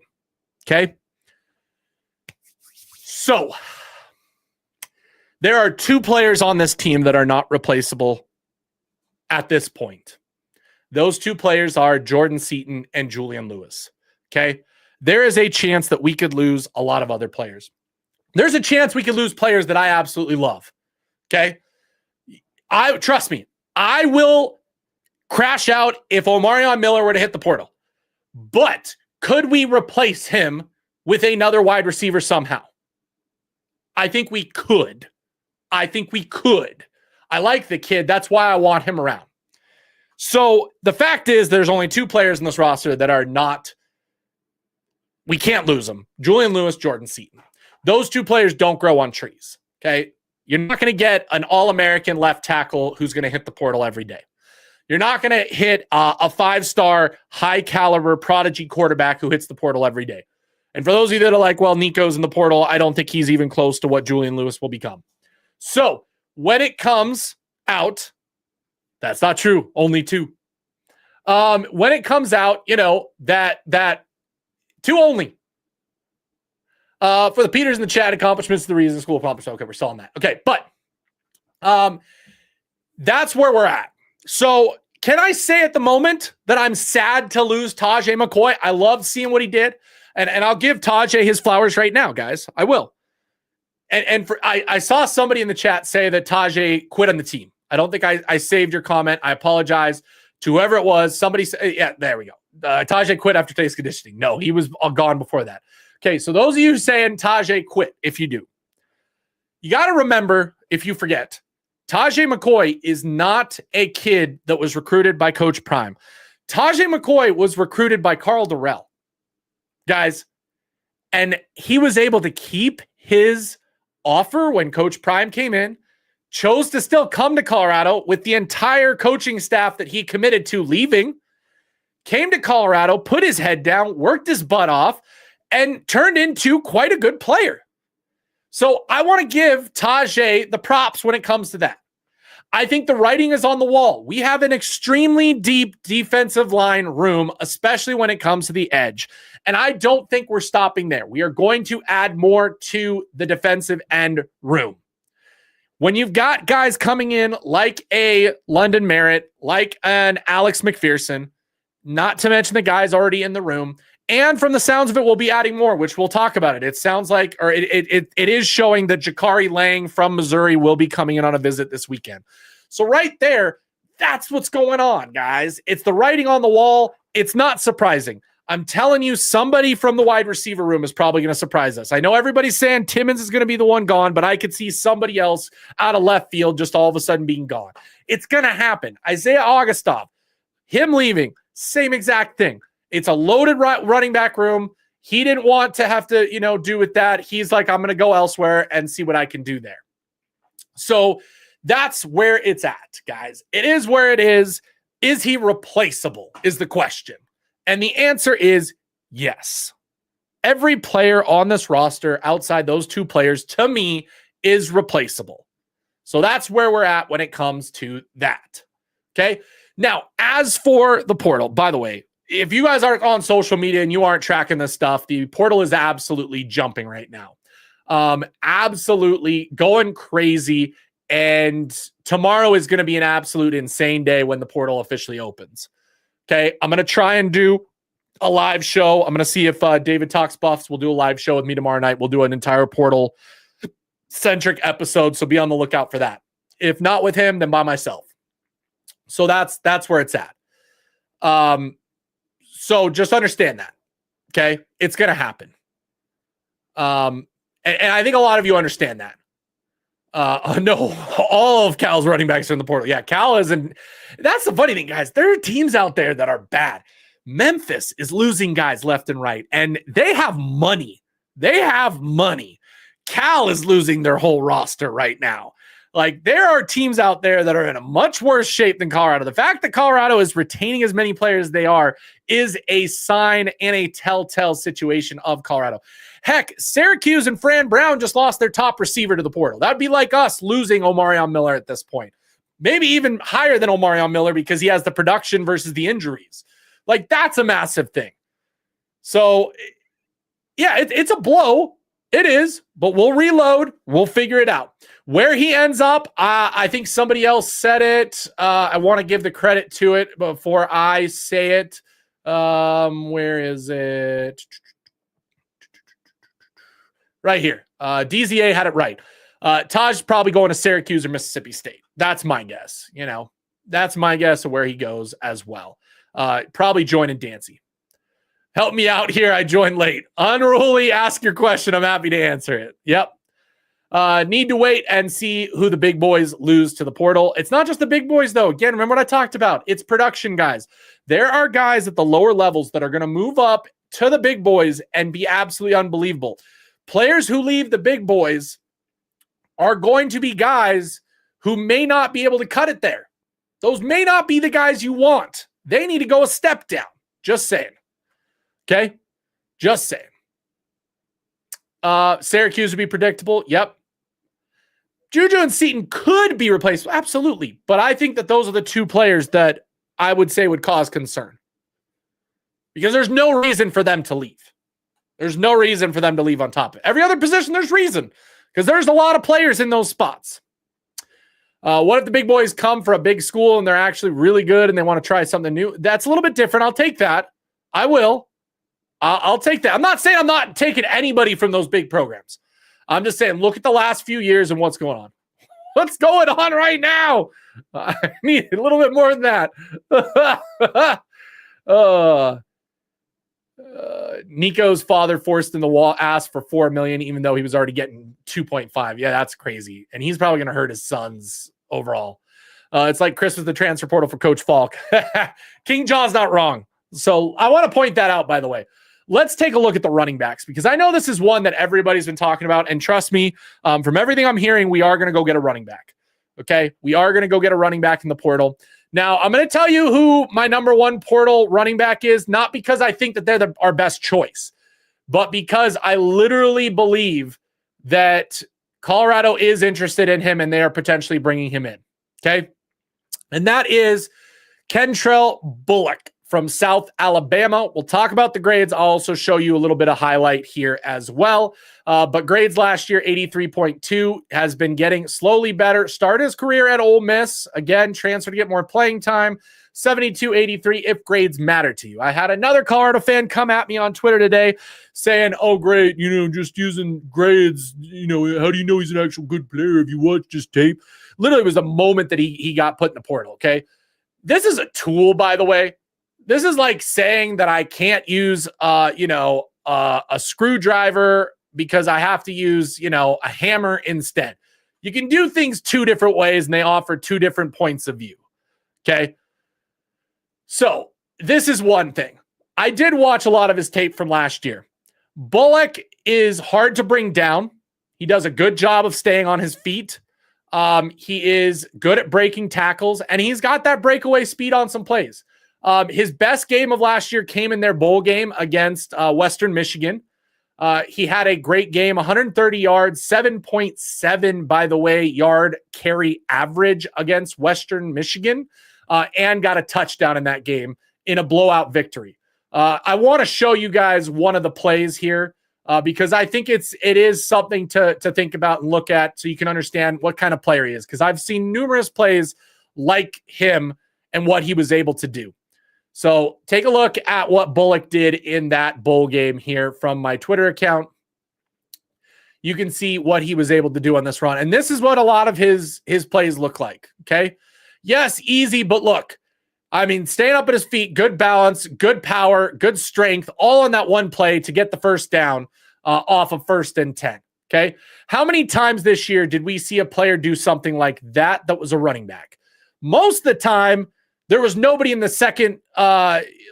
B: Okay. So there are two players on this team that are not replaceable at this point. Those two players are Jordan Seaton and Julian Lewis. Okay. There is a chance that we could lose a lot of other players. There's a chance we could lose players that I absolutely love. Okay. Trust me, I will crash out if Omarion Miller were to hit the portal. But could we replace him with another wide receiver somehow? I think we could. I like the kid. That's why I want him around. So the fact is there's only two players in this roster that are not, we can't lose them. Julian Lewis, Jordan Seaton. Those two players don't grow on trees. Okay. You're not going to get an All-American left tackle who's going to hit the portal every day. You're not going to hit a five-star, high-caliber prodigy quarterback who hits the portal every day. And for those of you that are like, well, Nico's in the portal, I don't think he's even close to what Julian Lewis will become. So when it comes out, that's not true. Only two. When it comes out, that two only. For the Peters in the chat, accomplishments the reason school accomplished. Okay, we're still on that. Okay, but that's where we're at. So can I say at the moment that I'm sad to lose Tajay McCoy? I loved seeing what he did. And I'll give Tajay his flowers right now, guys. I will. And I saw somebody in the chat say that Tajay quit on the team. I don't think I saved your comment. I apologize to whoever it was. Somebody said, yeah, there we go. Tajay quit after today's conditioning. No, he was all gone before that. Okay, so those of you saying Tajay quit, if you do, you got to remember, if you forget, Tajay McCoy is not a kid that was recruited by Coach Prime. Tajay McCoy was recruited by Carl Durrell, guys, and he was able to keep his offer when Coach Prime came in, chose to still come to Colorado with the entire coaching staff that he committed to leaving, came to Colorado, put his head down, worked his butt off, and turned into quite a good player. So I want to give Tajay the props when it comes to that. I think the writing is on the wall. We have an extremely deep defensive line room, especially when it comes to the edge. And I don't think we're stopping there. We are going to add more to the defensive end room. When you've got guys coming in like a London Merritt, like an Alex McPherson, not to mention the guys already in the room, and from the sounds of it, we'll be adding more, which we'll talk about it. It sounds like, or it is showing that Jakari Lang from Missouri will be coming in on a visit this weekend. So right there, that's what's going on, guys. It's the writing on the wall. It's not surprising. I'm telling you, somebody from the wide receiver room is probably going to surprise us. I know everybody's saying Timmons is going to be the one gone, but I could see somebody else out of left field just all of a sudden being gone. It's going to happen. Isaiah Augustov, him leaving, same exact thing. It's a loaded running back room. He didn't want to have to, do with that. He's like, I'm going to go elsewhere and see what I can do there. So that's where it's at, guys. It is where it is. Is he replaceable is the question. And the answer is yes. Every player on this roster outside those two players, to me, is replaceable. So that's where we're at when it comes to that. Okay. Now, as for the portal, by the way, if you guys aren't on social media and you aren't tracking this stuff, the portal is absolutely jumping right now. Absolutely going crazy. And tomorrow is going to be an absolute insane day when the portal officially opens. Okay. I'm going to try and do a live show. I'm going to see if David Talks Buffs will do a live show with me tomorrow night. We'll do an entire portal centric episode. So be on the lookout for that. If not with him, then by myself. So that's where it's at. So just understand that. Okay. It's going to happen. And I think a lot of you understand that. No, all of Cal's running backs are in the portal. Yeah, Cal isn't. That's the funny thing, guys. There are teams out there that are bad. Memphis is losing guys left and right, and they have money. Cal is losing their whole roster right now. Like, there are teams out there that are in a much worse shape than Colorado. The fact that Colorado is retaining as many players as they are is a sign and a telltale situation of Colorado. Heck, Syracuse and Fran Brown just lost their top receiver to the portal. That'd be like us losing Omarion Miller at this point. Maybe even higher than Omarion Miller because he has the production versus the injuries. Like, that's a massive thing. So, yeah, it's a blow. It is, but we'll reload. We'll figure it out. Where he ends up, I think somebody else said it. I want to give the credit to it before I say it. Where is it? Right here. DZA had it right. Taj's probably going to Syracuse or Mississippi State. That's my guess. That's my guess of where he goes as well. Probably joining Dancy. Help me out here. I joined late. Unruly, ask your question. I'm happy to answer it. Yep. Need to wait and see who the big boys lose to the portal. It's not just the big boys, though. Again, remember what I talked about. It's production guys. There are guys at the lower levels that are going to move up to the big boys and be absolutely unbelievable. Players who leave the big boys are going to be guys who may not be able to cut it there. Those may not be the guys you want. They need to go a step down. Just saying. Okay? Just saying. Syracuse would be predictable. Yep. Juju and Seton could be replaced. Absolutely. But I think that those are the two players that I would say would cause concern. Because there's no reason for them to leave. There's no reason for them to leave on top. Every other position, there's reason. Because there's a lot of players in those spots. What if the big boys come for a big school and they're actually really good and they want to try something new? That's a little bit different. I'll take that. I will. I'll take that. I'm not saying I'm not taking anybody from those big programs. I'm just saying, look at the last few years and what's going on. What's going on right now? I need a little bit more than that. Nico's father forced in the wall, asked for $4 million, even though he was already getting 2.5. Yeah, that's crazy. And he's probably going to hurt his sons overall. It's like Chris was the transfer portal for Coach Falk. King John's not wrong. So I want to point that out, by the way. Let's take a look at the running backs, because I know this is one that everybody's been talking about. And trust me, from everything I'm hearing, we are going to go get a running back. Okay? We are going to go get a running back in the portal. Now, I'm going to tell you who my number one portal running back is, not because I think that they're our best choice, but because I literally believe that Colorado is interested in him and they are potentially bringing him in. Okay. And that is Kentrell Bullock from South Alabama. We'll talk about the grades. I'll also show you a little bit of highlight here as well. But grades last year, 83.2, has been getting slowly better. Started his career at Ole Miss. Again, transferred to get more playing time. 72.83 if grades matter to you. I had another Colorado fan come at me on Twitter today saying, oh, great, just using grades, how do you know he's an actual good player if you watch his tape? Literally, it was a moment that he got put in the portal, okay? This is a tool, by the way. This is like saying that I can't use, a screwdriver because I have to use, a hammer instead. You can do things two different ways, and they offer two different points of view, okay? So this is one thing. I did watch a lot of his tape from last year. Bullock is hard to bring down. He does a good job of staying on his feet. He is good at breaking tackles, and he's got that breakaway speed on some plays. His best game of last year came in their bowl game against Western Michigan. He had a great game, 130 yards, 7.7, by the way, yard carry average against Western Michigan, and got a touchdown in that game in a blowout victory. I want to show you guys one of the plays here because I think it is something to think about and look at so you can understand what kind of player he is, because I've seen numerous plays like him and what he was able to do. So take a look at what Bullock did in that bowl game here from my Twitter account. You can see what he was able to do on this run. And this is what a lot of his plays look like, okay? Yes, easy, but look, staying up at his feet, good balance, good power, good strength, all on that one play to get the first down off of 1st and 10, okay? How many times this year did we see a player do something like that was a running back? Most of the time, there was nobody in the second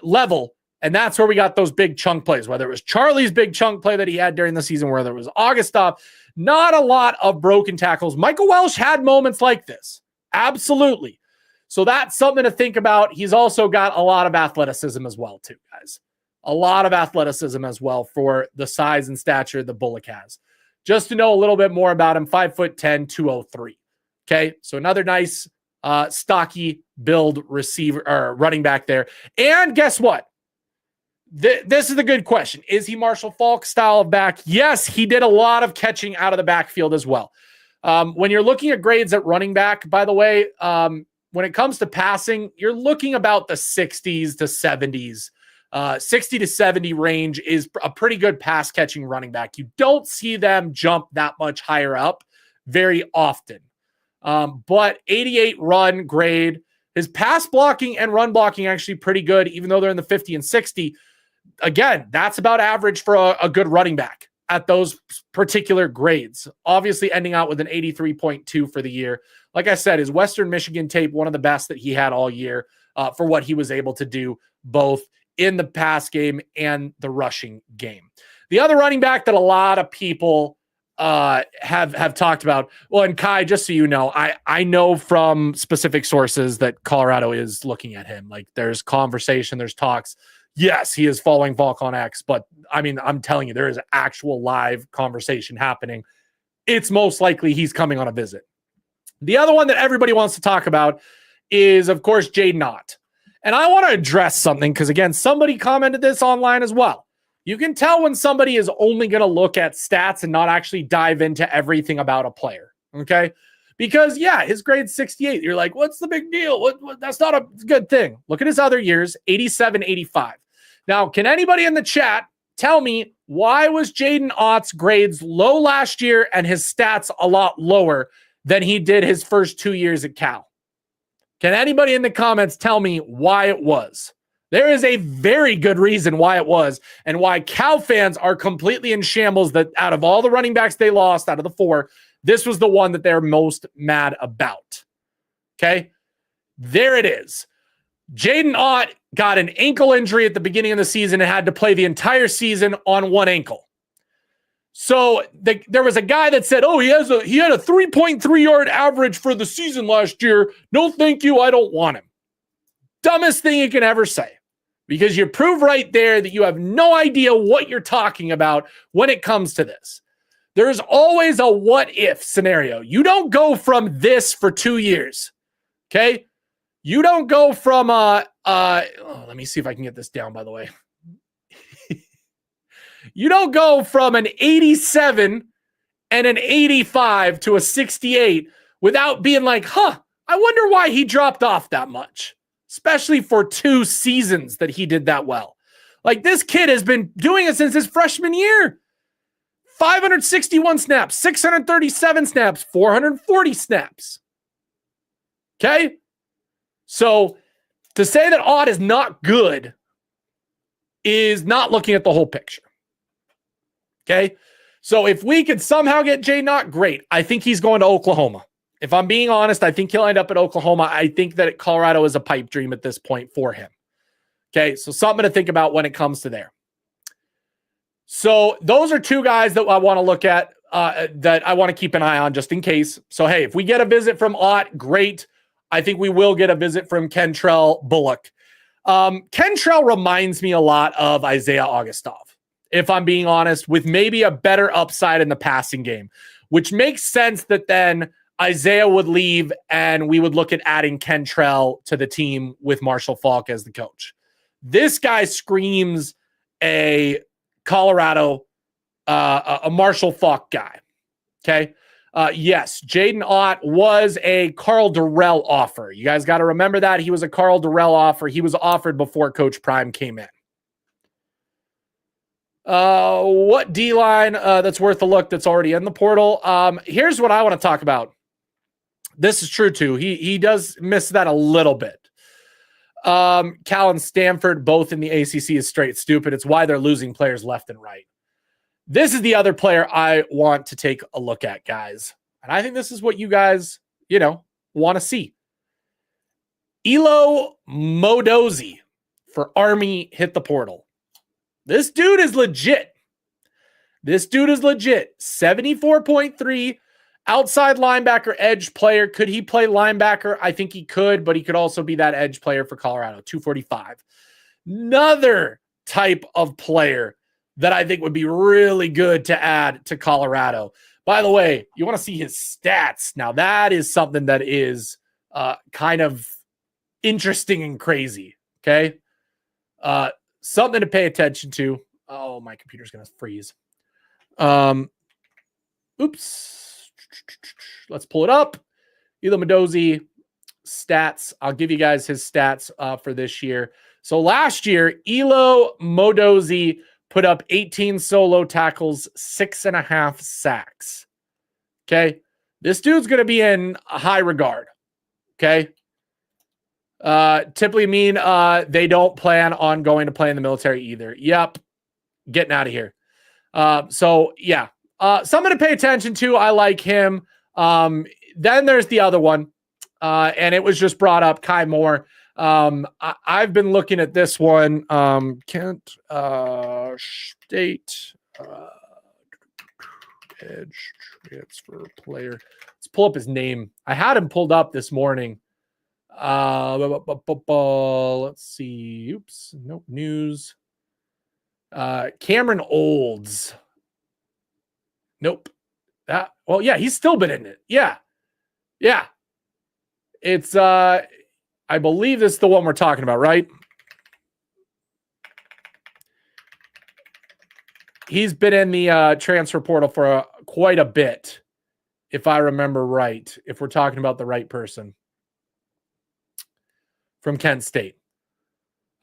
B: level, and that's where we got those big chunk plays, whether it was Charlie's big chunk play that he had during the season, whether it was Augustov. Not a lot of broken tackles. Michael Welsh had moments like this. Absolutely. So that's something to think about. He's also got a lot of athleticism as well, too, guys. A lot of athleticism as well for the size and stature that Bullock has. Just to know a little bit more about him, 5'10", 203. Okay, so another nice stocky build receiver or running back there. And guess what? This is the good question. Is he Marshall Faulk style of back? Yes, he did a lot of catching out of the backfield as well. When you're looking at grades at running back, by the way, when it comes to passing, you're looking about the 60s to 70s. 60 to 70 range is a pretty good pass catching running back. You don't see them jump that much higher up very often. But 88 run grade, his pass blocking and run blocking actually pretty good, even though they're in the 50 and 60. Again, that's about average for a good running back at those particular grades. Obviously ending out with an 83.2 for the year. Like I said, his Western Michigan tape, one of the best that he had all year for what he was able to do both in the pass game and the rushing game. The other running back that a lot of people have talked about. Well, and Kai, just so you know, I know from specific sources that Colorado is looking at him. Like there's conversation, there's talks. Yes, he is following Volk on X, but I'm telling you, there is actual live conversation happening. It's most likely he's coming on a visit. The other one that everybody wants to talk about is, of course, Jaden Ott. And I want to address something because, again, somebody commented this online as well. You can tell when somebody is only going to look at stats and not actually dive into everything about a player, okay? Because, yeah, his grade's 68. You're like, what's the big deal? What, that's not a good thing. Look at his other years, 87, 85. Now, can anybody in the chat tell me why was Jaden Ott's grades low last year and his stats a lot lower than he did his first 2 years at Cal? Can anybody in the comments tell me why it was? There is a very good reason why it was and why Cal fans are completely in shambles that out of all the running backs they lost, out of the four, this was the one that they're most mad about. Okay? There it is. Jaden Ott got an ankle injury at the beginning of the season and had to play the entire season on one ankle. So there was a guy that said, oh, he had a 3.3 yard average for the season last year. No, thank you. I don't want him. Dumbest thing you can ever say, because you prove right there that you have no idea what you're talking about when it comes to this. There's always a what if scenario. You don't go from this for 2 years. Okay? You don't go from let me see if I can get this down, by the way. You don't go from an 87 and an 85 to a 68 without being like, I wonder why he dropped off that much, especially for 2 seasons that he did that well. Like, this kid has been doing it since his freshman year. 561 snaps, 637 snaps, 440 snaps. Okay? So to say that Ott is not good is not looking at the whole picture. Okay? So if we could somehow get Jaden Ott, great. I think he's going to Oklahoma. If I'm being honest, I think he'll end up at Oklahoma. I think that Colorado is a pipe dream at this point for him. Okay, so something to think about when it comes to there. So those are 2 guys that I want to look at, that I want to keep an eye on just in case. So, hey, if we get a visit from Ott, great. I think we will get a visit from Kentrell Bullock. Kentrell reminds me a lot of Isaiah Augustov, if I'm being honest, with maybe a better upside in the passing game, which makes sense that then Isaiah would leave and we would look at adding Kentrell to the team with Marshall Faulk as the coach. This guy screams a Colorado, a Marshall Faulk guy. Okay. Yes, Jaden Ott was a Carl Durrell offer. You guys got to remember that. He was a Carl Durrell offer. He was offered before Coach Prime came in. What D-line that's worth a look that's already in the portal? Here's what I want to talk about. This is true too. He does miss that a little bit. Cal and Stanford, both in the ACC, is straight stupid. It's why they're losing players left and right. This is the other player I want to take a look at, guys. And I think this is what you guys, want to see. Elo Modozi for Army hit the portal. This dude is legit. 74.3 outside linebacker, edge player. Could he play linebacker? I think he could, but he could also be that edge player for Colorado. 245. Another type of player that I think would be really good to add to Colorado. By the way, you want to see his stats. Now, that is something that is kind of interesting and crazy, okay? Something to pay attention to. Oh, my computer's going to freeze. Oops. Let's pull it up. Elo Modozi stats. I'll give you guys his stats for this year. So last year, Elo Modozi put up 18 solo tackles, 6.5 sacks. Okay. This dude's going to be in a high regard. Okay. Typically mean they don't plan on going to play in the military either. Yep. Getting out of here. So yeah. Something to pay attention to. I like him. Then there's the other one. And it was just brought up, Kai Moore. I've been looking at this one. Kent State edge transfer player. Let's pull up his name. I had him pulled up this morning. Let's see. Oops. Nope. News. Cameron Olds. Nope. Well, yeah, he's still been in it. Yeah. Yeah. It's, I believe this is the one we're talking about, right? He's been in the transfer portal for quite a bit, if I remember right, if we're talking about the right person. From Kent State.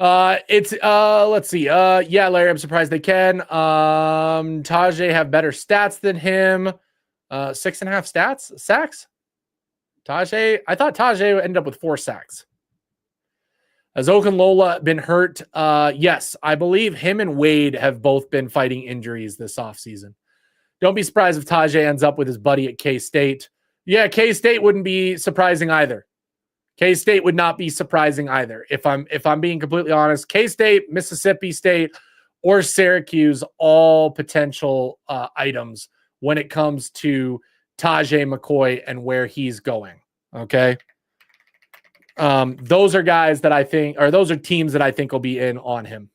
B: Let's see. Yeah, Larry, I'm surprised they can. Tajay have better stats than him. 6.5 sacks. Tajay, I thought Tajay ended up with 4 sacks. Has Okunlola been hurt? Yes, I believe him and Wade have both been fighting injuries this offseason. Don't be surprised if Tajay ends up with his buddy at K-State. Yeah, K-State wouldn't be surprising either. K-State would not be surprising either. If I'm being completely honest, K-State, Mississippi State, or Syracuse, all potential items when it comes to Tajay McCoy and where he's going. Okay. Those are guys that I think, or those are teams that I think will be in on him.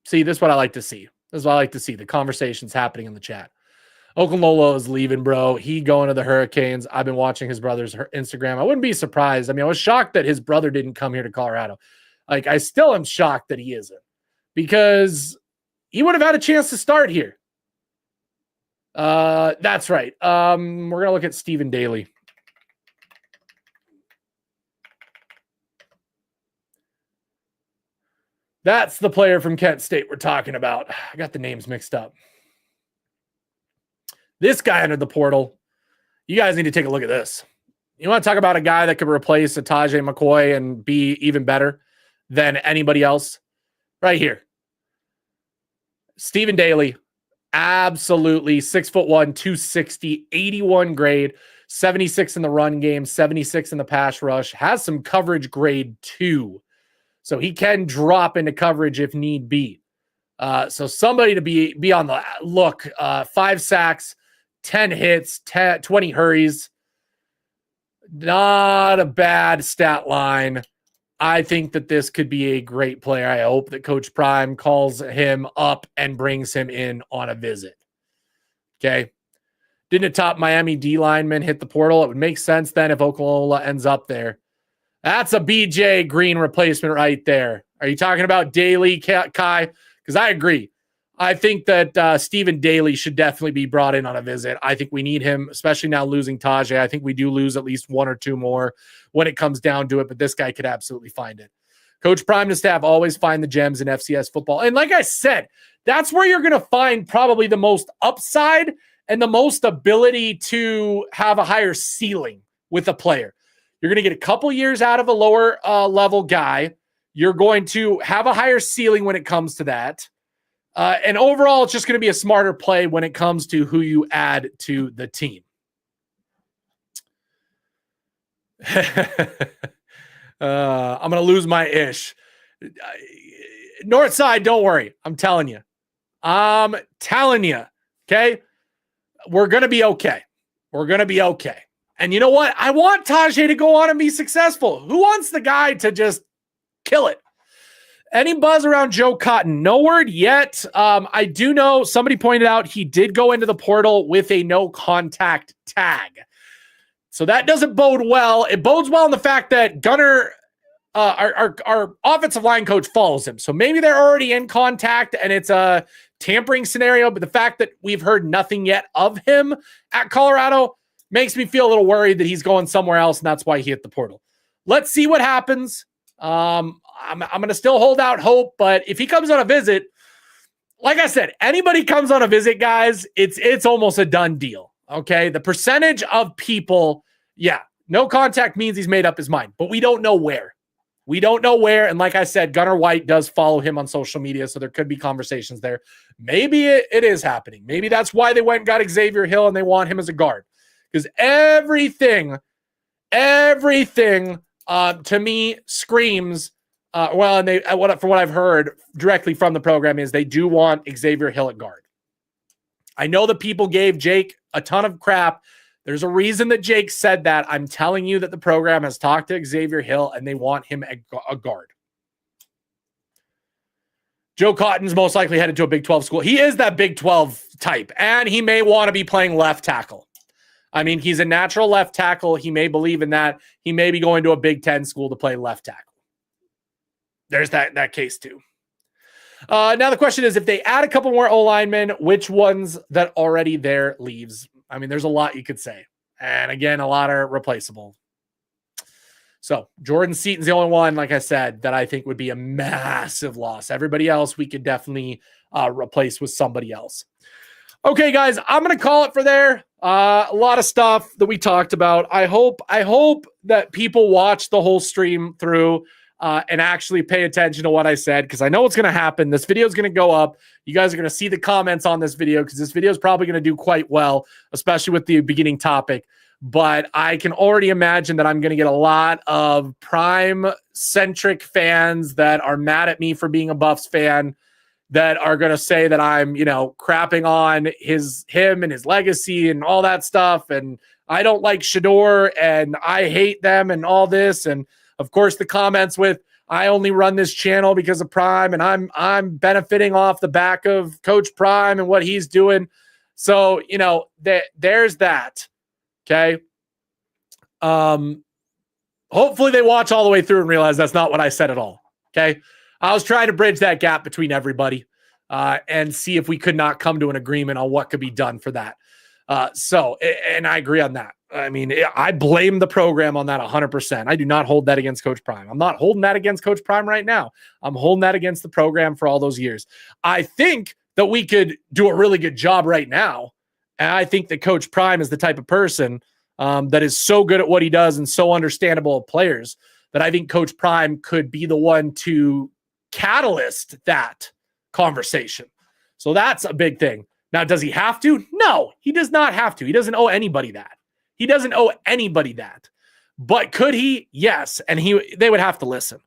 B: See, this is what I like to see. This is what I like to see, the conversations happening in the chat. Okunlola is leaving, bro. He going to the Hurricanes. I've been watching his brother's Instagram. I wouldn't be surprised. I mean, I was shocked that his brother didn't come here to Colorado. Like, I still am shocked that he isn't, because he would have had a chance to start here. That's right. We're going to look at Stephen Daly. That's the player from Kent State we're talking about. I got the names mixed up. This guy entered the portal. You guys need to take a look at this. You want to talk about a guy that could replace Tajay McCoy and be even better than anybody else? Right here. Stephen Daly, absolutely 6'1", 260, 81 grade, 76 in the run game, 76 in the pass rush, has some coverage grade 2. So he can drop into coverage if need be. So somebody to be on the look. 5 sacks, 10 hits, 20 hurries. Not a bad stat line. I think that this could be a great player. I hope that Coach Prime calls him up and brings him in on a visit. Okay. Didn't a top Miami D lineman hit the portal? It would make sense then if Okunlola ends up there. That's a BJ Green replacement right there. Are you talking about Daly, Kai? Because I agree. I think that Stephen Daly should definitely be brought in on a visit. I think we need him, especially now losing Tajay. I think we do lose at least 1 or 2 more when it comes down to it, but this guy could absolutely find it. Coach Prime and staff always find the gems in FCS football. And like I said, that's where you're going to find probably the most upside and the most ability to have a higher ceiling with a player. You're going to get a couple years out of a lower level guy. You're going to have a higher ceiling when it comes to that. And overall, it's just going to be a smarter play when it comes to who you add to the team. I'm going to lose my ish. Northside, don't worry. I'm telling you. Okay? We're going to be okay. We're going to be okay. And you know what? I want Tajay to go on and be successful. Who wants the guy to just kill it? Any buzz around Joe Cotton? No word yet. I do know somebody pointed out he did go into the portal with a no contact tag. So that doesn't bode well. It bodes well in the fact that Gunner, our offensive line coach, follows him. So maybe they're already in contact and it's a tampering scenario. But the fact that we've heard nothing yet of him at Colorado makes me feel a little worried that he's going somewhere else, and that's why he hit the portal. Let's see what happens. I'm going to still hold out hope, but if he comes on a visit, like I said, anybody comes on a visit, guys, it's almost a done deal, okay? The percentage of people, no contact means he's made up his mind, but we don't know where. We don't know where, and like I said, Gunnar White does follow him on social media, so there could be conversations there. Maybe it is happening. Maybe that's why they went and got Xavier Hill, and they want him as a guard. Because everything to me screams, from what I've heard directly from the program is they do want Xavier Hill at guard. I know that people gave Jake a ton of crap. There's a reason that Jake said that. I'm telling you that the program has talked to Xavier Hill and they want him at a guard. Joe Cotton's most likely headed to a Big 12 school. He is that Big 12 type, and he may want to be playing left tackle. I mean, he's a natural left tackle. He may believe in that. He may be going to a Big 10 school to play left tackle. There's that case too. Now the question is, if they add a couple more O-linemen, which ones that already there leaves? I mean, there's a lot you could say. And again, a lot are replaceable. So Jordan Seaton's the only one, like I said, that I think would be a massive loss. Everybody else we could definitely replace with somebody else. Okay, guys, I'm going to call it for there. A lot of stuff that we talked about. I hope that people watch the whole stream through and actually pay attention to what I said, because I know what's going to happen. This video is going to go up. You guys are going to see the comments on this video, because this video is probably going to do quite well, especially with the beginning topic. But I can already imagine that I'm going to get a lot of Prime-centric fans that are mad at me for being a Buffs fan, that are going to say that I'm, crapping on him and his legacy and all that stuff. And I don't like Sheduer and I hate them and all this. And of course the comments with, I only run this channel because of Prime, and I'm benefiting off the back of Coach Prime and what he's doing. So, you know, there's that. Okay. Hopefully they watch all the way through and realize that's not what I said at all. Okay. I was trying to bridge that gap between everybody and see if we could not come to an agreement on what could be done for that. And I agree on that. I mean, I blame the program on that 100%. I do not hold that against Coach Prime. I'm not holding that against Coach Prime right now. I'm holding that against the program for all those years. I think that we could do a really good job right now. And I think that Coach Prime is the type of person that is so good at what he does and so understandable of players that I think Coach Prime could be the one to catalyst that conversation. So that's a big thing. Now, does he have to? No, he does not have to. He doesn't owe anybody that. He doesn't owe anybody that. But could he? Yes. And they would have to listen.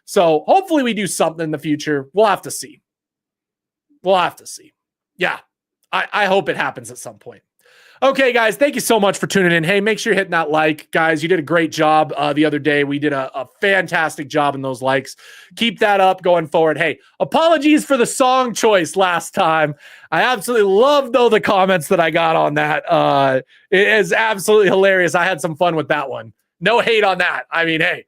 B: So hopefully we do something in the future. We'll have to see. We'll have to see. Yeah. I hope it happens at some point. Okay, guys, thank you so much for tuning in. Hey, make sure you're hitting that like. Guys, you did a great job the other day. We did a fantastic job in those likes. Keep that up going forward. Hey, apologies for the song choice last time. I absolutely love, though, the comments that I got on that. It is absolutely hilarious. I had some fun with that one. No hate on that. I mean, hey,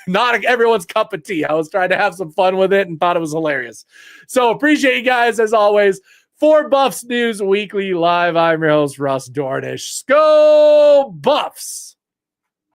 B: not everyone's cup of tea. I was trying to have some fun with it and thought it was hilarious. So appreciate you guys, as always. For Buffs News Weekly Live, I'm your host, Russ Dornish. Go Buffs!